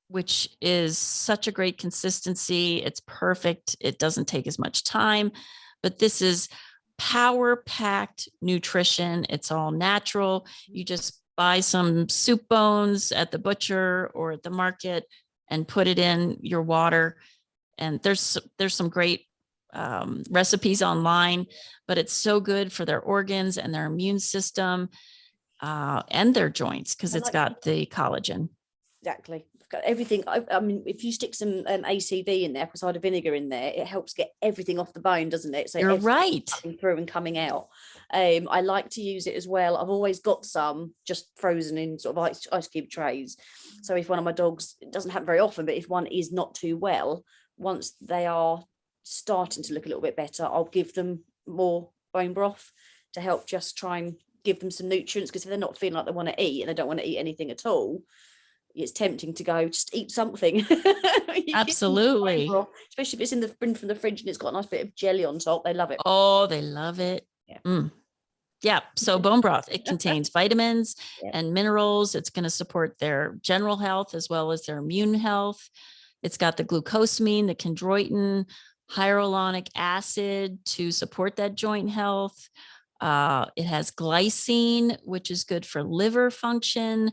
which is such a great consistency. It's perfect. It doesn't take as much time, but this is power-packed nutrition. It's all natural. You just buy some soup bones at the butcher or at the market and put it in your water. And there's some great recipes online, but it's so good for their organs and their immune system and their joints because it's got the collagen. Exactly. It's got everything. I mean, if you stick some ACV in there, apple cider vinegar in there, it helps get everything off the bone, doesn't it? So you're right. Coming through and coming out. I like to use it as well. I've always got some just frozen in sort of ice cube trays. So if one of my dogs, it doesn't happen very often, but if one is not too well, once they are starting to look a little bit better, I'll give them more bone broth to help just try and give them some nutrients, because if they're not feeling like they want to eat and they don't want to eat anything at all, it's tempting to go just eat something. Absolutely. Especially if it's in from the fridge and it's got a nice bit of jelly on top. They love it. Oh, they love it. Yeah. So bone broth, it contains vitamins and minerals. It's going to support their general health as well as their immune health. It's got the glucosamine, the chondroitin, hyaluronic acid to support that joint health. It has glycine, which is good for liver function,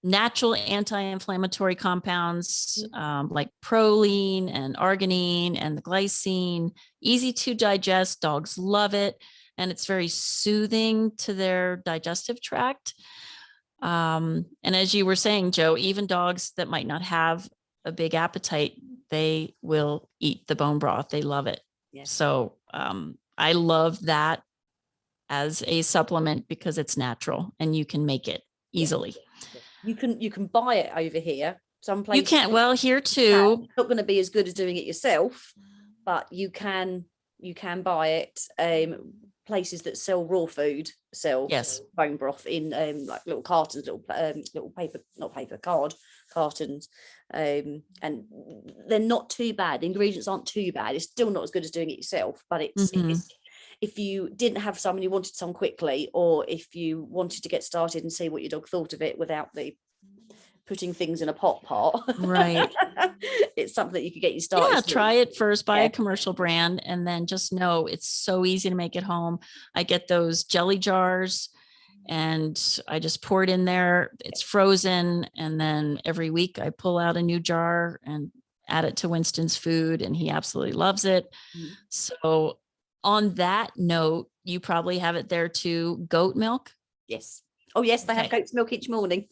natural anti-inflammatory compounds like proline and arginine and the glycine, easy to digest. Dogs love it. And it's very soothing to their digestive tract. And as you were saying, Joe, even dogs that might not have a big appetite, they will eat the bone broth. They love it. So I love that as a supplement because it's natural and you can make it easily. You can buy it over here. Some places you can't. Well, here too. It's not going to be as good as doing it yourself, but you can buy it. Places that sell raw food sell bone broth in like little cartons, little paper, not paper, card cartons, and they're not too bad. The ingredients aren't too bad. It's still not as good as doing it yourself, but it's if you didn't have some and you wanted some quickly, or if you wanted to get started and see what your dog thought of it without the putting things in a pot part, right? It's something that you could get you started. Yeah, try it first, buy a commercial brand, and then just know it's so easy to make at home. I get those jelly jars and I just pour it in there. It's frozen. And then every week I pull out a new jar and add it to Winston's food, and he absolutely loves it. So on that note, you probably have it there too. Goat milk. Yes. Oh yes. They have goat's milk each morning.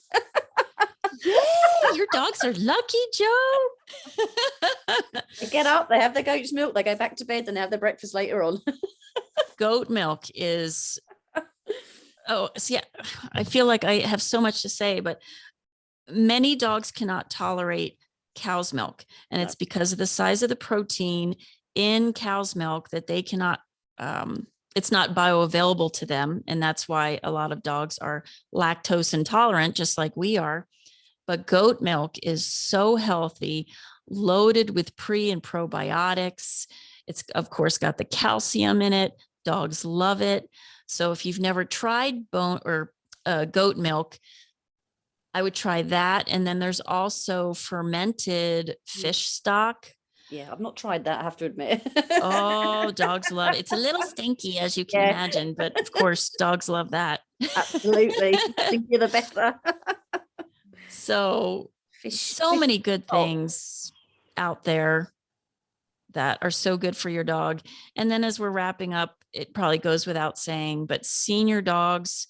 Yay, your dogs are lucky, Joe. They get up, they have their goat's milk, they go back to bed, and have their breakfast later on. Goat milk is, I feel like I have so much to say, but many dogs cannot tolerate cow's milk. And it's because of the size of the protein in cow's milk that they cannot, it's not bioavailable to them. And that's why a lot of dogs are lactose intolerant, just like we are. But goat milk is so healthy, loaded with pre and probiotics. It's, of course, got the calcium in it. Dogs love it. So if you've never tried goat milk, I would try that. And then there's also fermented fish stock. Yeah, I've not tried that, I have to admit. Oh, dogs love it. It's a little stinky, as you can imagine, but of course, dogs love that. Absolutely. I think you're the better. So Fish, many good oh, things out there that are so good for your dog. And then as we're wrapping up, it probably goes without saying, but senior dogs,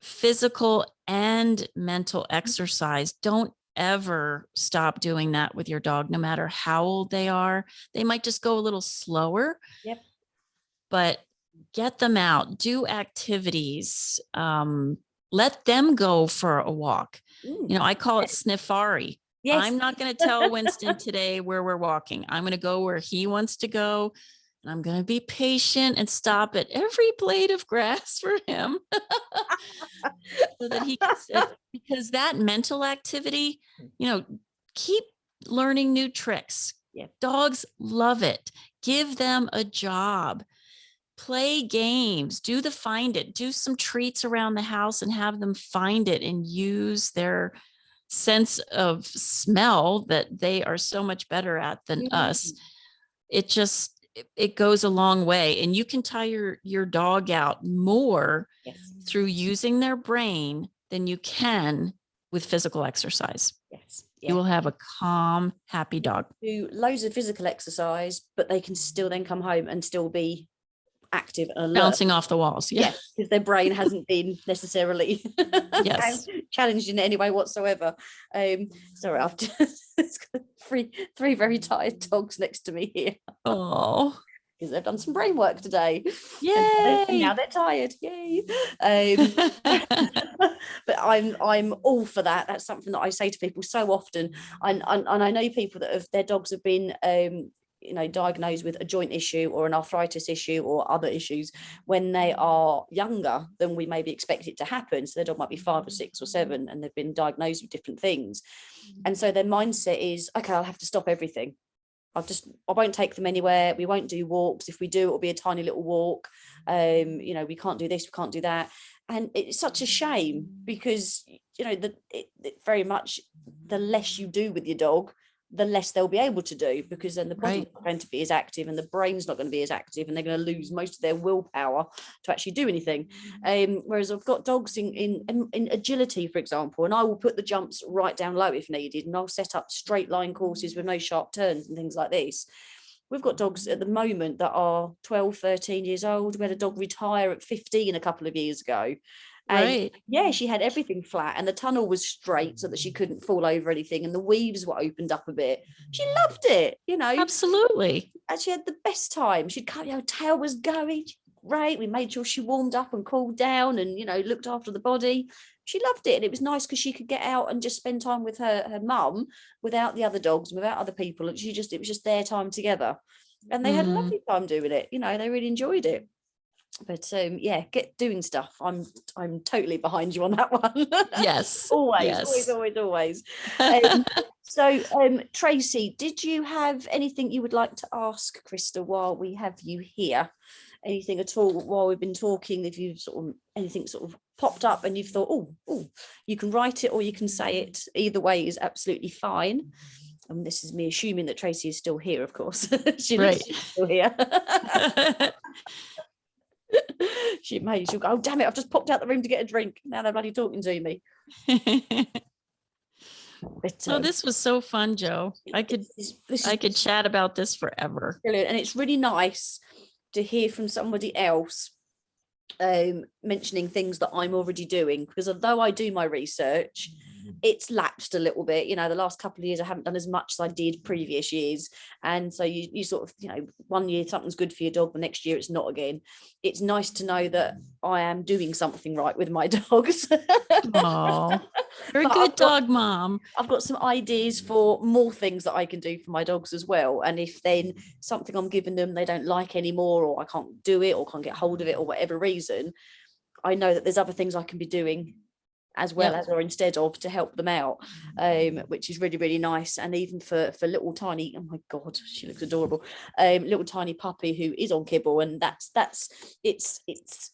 physical and mental exercise, don't ever stop doing that with your dog, no matter how old they are. They might just go a little slower, yep. but get them out, do activities, let them go for a walk. Mm. You know, I call it sniffari. Yes. I'm not going to tell Winston today where we're walking. I'm going to go where he wants to go. And I'm going to be patient and stop at every blade of grass for him so that he can sit. Because that mental activity, you know, keep learning new tricks. Yeah. Dogs love it. Give them a job. Play games, do the find it, do some treats around the house and have them find it and use their sense of smell that they are so much better at than us. It goes a long way, and you can tire your dog out more through using their brain than you can with physical exercise. Yes. You will have a calm, happy dog. Do loads of physical exercise, but they can still then come home and still be active and alert. Bouncing off the walls. Yeah. Because their brain hasn't been necessarily challenged in any way whatsoever. Sorry, I've just got three very tired dogs next to me here. Oh, because they've done some brain work today. Yay! And now they're tired. Yay! But I'm all for that. That's something that I say to people so often. And I know people that their dogs have been diagnosed with a joint issue or an arthritis issue or other issues when they are younger than we maybe expect it to happen. So their dog might be 5 or 6 or 7 and they've been diagnosed with different things. And so their mindset is, okay, I'll have to stop everything. I won't take them anywhere. We won't do walks. If we do, it'll be a tiny little walk. We can't do this, we can't do that. And it's such a shame because, very much the less you do with your dog, the less they'll be able to do, because then the body's not going to be as active and the brain's not going to be as active, and they're going to lose most of their willpower to actually do anything. Whereas I've got dogs in agility, for example, and I will put the jumps right down low if needed, and I'll set up straight line courses with no sharp turns and things like this. We've got dogs at the moment that are 12, 13 years old. We had a dog retire at 15 a couple of years ago. And she had everything flat and the tunnel was straight so that she couldn't fall over anything, and the weaves were opened up a bit. She loved it, Absolutely. And she had the best time. She'd come, tail was going great. We made sure she warmed up and cooled down and looked after the body. She loved it, and it was nice because she could get out and just spend time with her mum without the other dogs, without other people, and it was just their time together, and they had a lovely time doing it. They really enjoyed it. But get doing stuff. I'm totally behind you on that one. Yes. always. Tracy, did you have anything you would like to ask Krista while we have you here? Anything at all while we've been talking? If you've anything popped up and you've thought, oh, you can write it or you can say it. Either way is absolutely fine. And this is me assuming that Tracy is still here, of course. She's still here. She'll go, oh damn it, I've just popped out the room to get a drink. Now they're bloody talking to me. But, this was so fun, Joe. I could chat about this forever. Brilliant. And it's really nice to hear from somebody else mentioning things that I'm already doing, because although I do my research, it's lapsed a little bit. The last couple of years I haven't done as much as I did previous years, and so you one year something's good for your dog, the next year it's not again. It's nice to know that I am doing something right with my dogs. Oh, you're a good dog mom. I've got some ideas for more things that I can do for my dogs as well, and if then something I'm giving them they don't like anymore, or I can't do it or can't get hold of it or whatever reason, I know that there's other things I can be doing as well as or instead of to help them out, which is really, really nice. And even for little tiny, oh my god, she looks adorable, little tiny puppy who is on kibble, and it's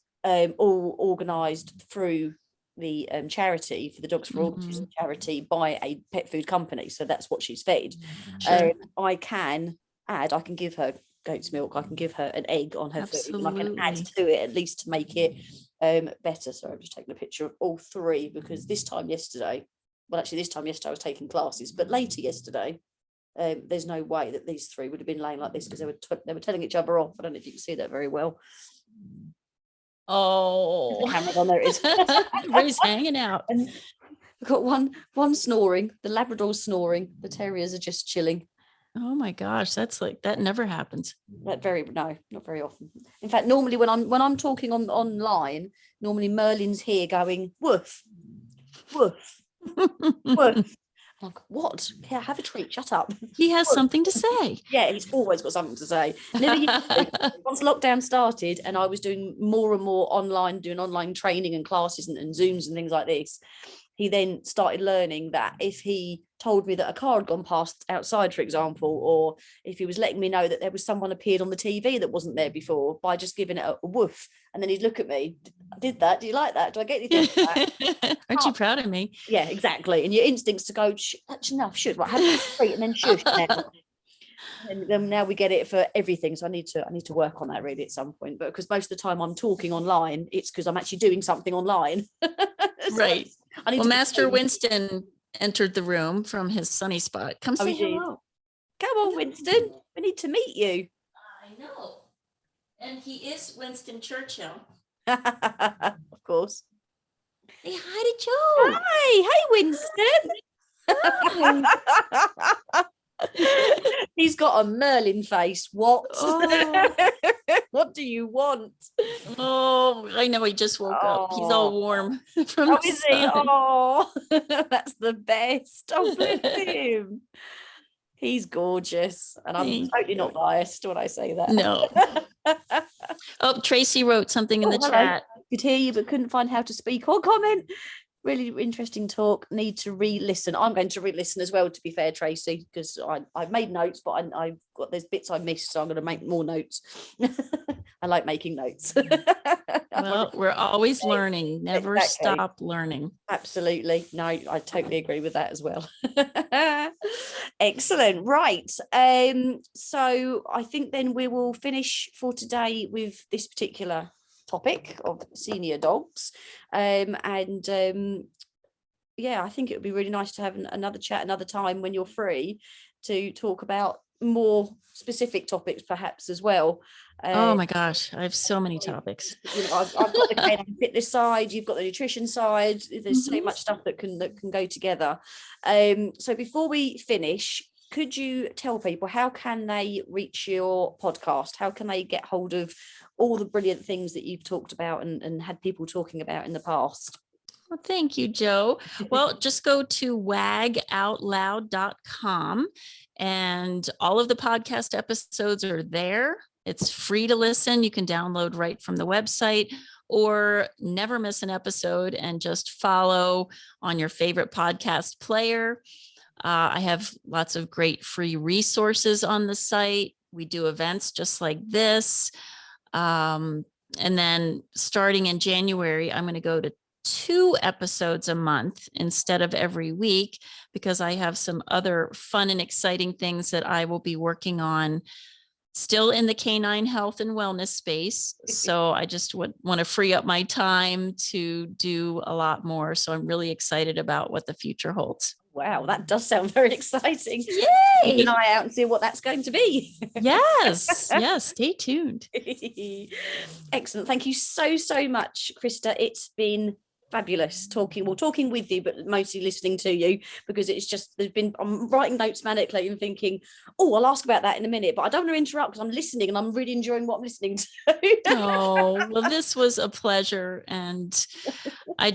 all organised through the charity for the Dogs for Autism charity by a pet food company, so that's what she's fed. I can give her goat's milk, I can give her an egg on her food, and I can add Absolutely. to it at least to make it better. So I'm just taking a picture of all three, because this time yesterday I was taking classes, but later yesterday, there's no way that these three would have been laying like this, because they were telling each other off. I don't know if you can see that very well. Oh, The camera's on, there it is. everybody's hanging out. And we've got one snoring, the Labrador's snoring, the terriers are just chilling. Oh my gosh, that never happens. No, not very often. In fact, normally when I'm talking online, normally Merlin's here going woof, woof, woof. I'm like, what? Yeah, have a treat. Shut up. He has something to say. Yeah, he's always got something to say. Once lockdown started and I was doing more and more doing online training and classes and Zooms and things like this, he then started learning that if he told me that a car had gone past outside, for example, or if he was letting me know that there was someone appeared on the TV that wasn't there before, by just giving it a woof, and then he'd look at me, I did that, do you like that, do I get anything for that? Aren't you proud of me? Yeah, exactly. And your instincts to go, that's enough, should, right, have a treat and then shush now. And then now we get it for everything, so I need to work on that really at some point, but because most of the time I'm talking online, it's because I'm actually doing something online. Right. Well, Master Winston entered the room from his sunny spot. Come say hello. Come on, Winston, we need to meet you. I know. And he is Winston Churchill. Of course. Say hi to Joe. Hey Winston. He's got a Merlin face. What? Oh. What do you want? Oh, I know. He just woke up. He's all warm from the is sun. he? Oh, that's the best. Oh, bless him. He's gorgeous, and I'm totally not biased when I say that. No. Oh, Tracy wrote something in the chat. Could hear you, but couldn't find how to speak or comment. Really interesting talk. Need to re-listen. I'm going to re-listen as well, to be fair, Tracy, because I've made notes, but I've got there's bits I missed, so I'm going to make more notes. I like making notes. Well, we're always learning. Never stop learning. Absolutely. No, I totally agree with that as well. Excellent. Right. So I think then we will finish for today with this particular topic of senior dogs, yeah, I think it would be really nice to have another chat another time when you're free to talk about more specific topics perhaps as well. Oh my gosh, I have so many topics. I've got the canine fitness side, you've got the nutrition side, there's so much stuff that can go together. So before we finish, could you tell people how can they reach your podcast? How can they get hold of all the brilliant things that you've talked about and had people talking about in the past? Well, thank you, Joe. Well, just go to wagoutloud.com and all of the podcast episodes are there. It's free to listen. You can download right from the website, or never miss an episode and just follow on your favorite podcast player. I have lots of great free resources on the site. We do events just like this. And then starting in January, I'm going to go to 2 episodes a month instead of every week, because I have some other fun and exciting things that I will be working on still in the canine health and wellness space. So I just want to free up my time to do a lot more. So I'm really excited about what the future holds. Wow, that does sound very exciting. Yay! Keep an eye out and see what that's going to be. Yes, stay tuned. Excellent. Thank you so much, Krista. It's been fabulous talking with you, but mostly listening to you, because it's just I'm writing notes manically and thinking, oh, I'll ask about that in a minute, but I don't want to interrupt because I'm listening and I'm really enjoying what I'm listening to. Oh, well, this was a pleasure, and I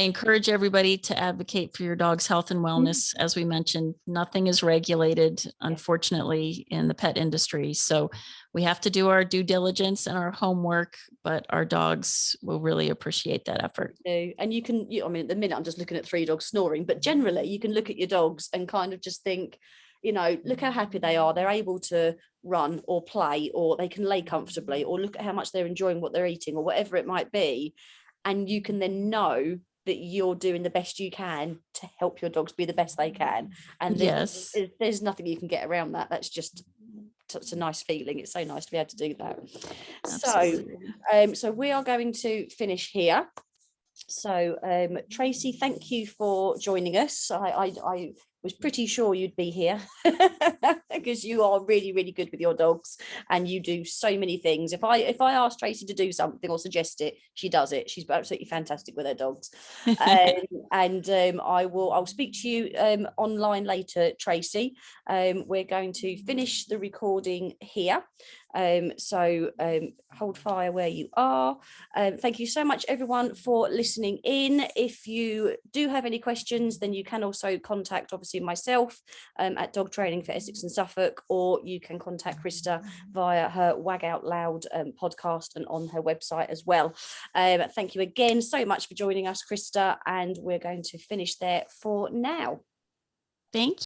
encourage everybody to advocate for your dog's health and wellness. As we mentioned, nothing is regulated, unfortunately, in the pet industry. So we have to do our due diligence and our homework, but our dogs will really appreciate that effort. And you can, I mean, at the minute I'm just looking at 3 dogs snoring, but generally you can look at your dogs and kind of just think, look how happy they are. They're able to run or play, or they can lay comfortably, or look at how much they're enjoying what they're eating, or whatever it might be. And you can then know that you're doing the best you can to help your dogs be the best they can. And there's nothing you can get around that. That's just such a nice feeling. It's so nice to be able to do that. Absolutely. So we are going to finish here. So Tracy, thank you for joining us. I was pretty sure you'd be here because you are really, really good with your dogs and you do so many things. If I ask Tracy to do something or suggest it, she does it. She's absolutely fantastic with her dogs. I'll speak to you online later, Tracy. We're going to finish the recording here. Hold fire where you are. Thank you so much, everyone, for listening in. If you do have any questions, then you can also contact, obviously, myself at Dog Training for Essex and Suffolk, or you can contact Krista via her Wag Out Loud podcast and on her website as well. Thank you again so much for joining us, Krista, and we're going to finish there for now. Thank you.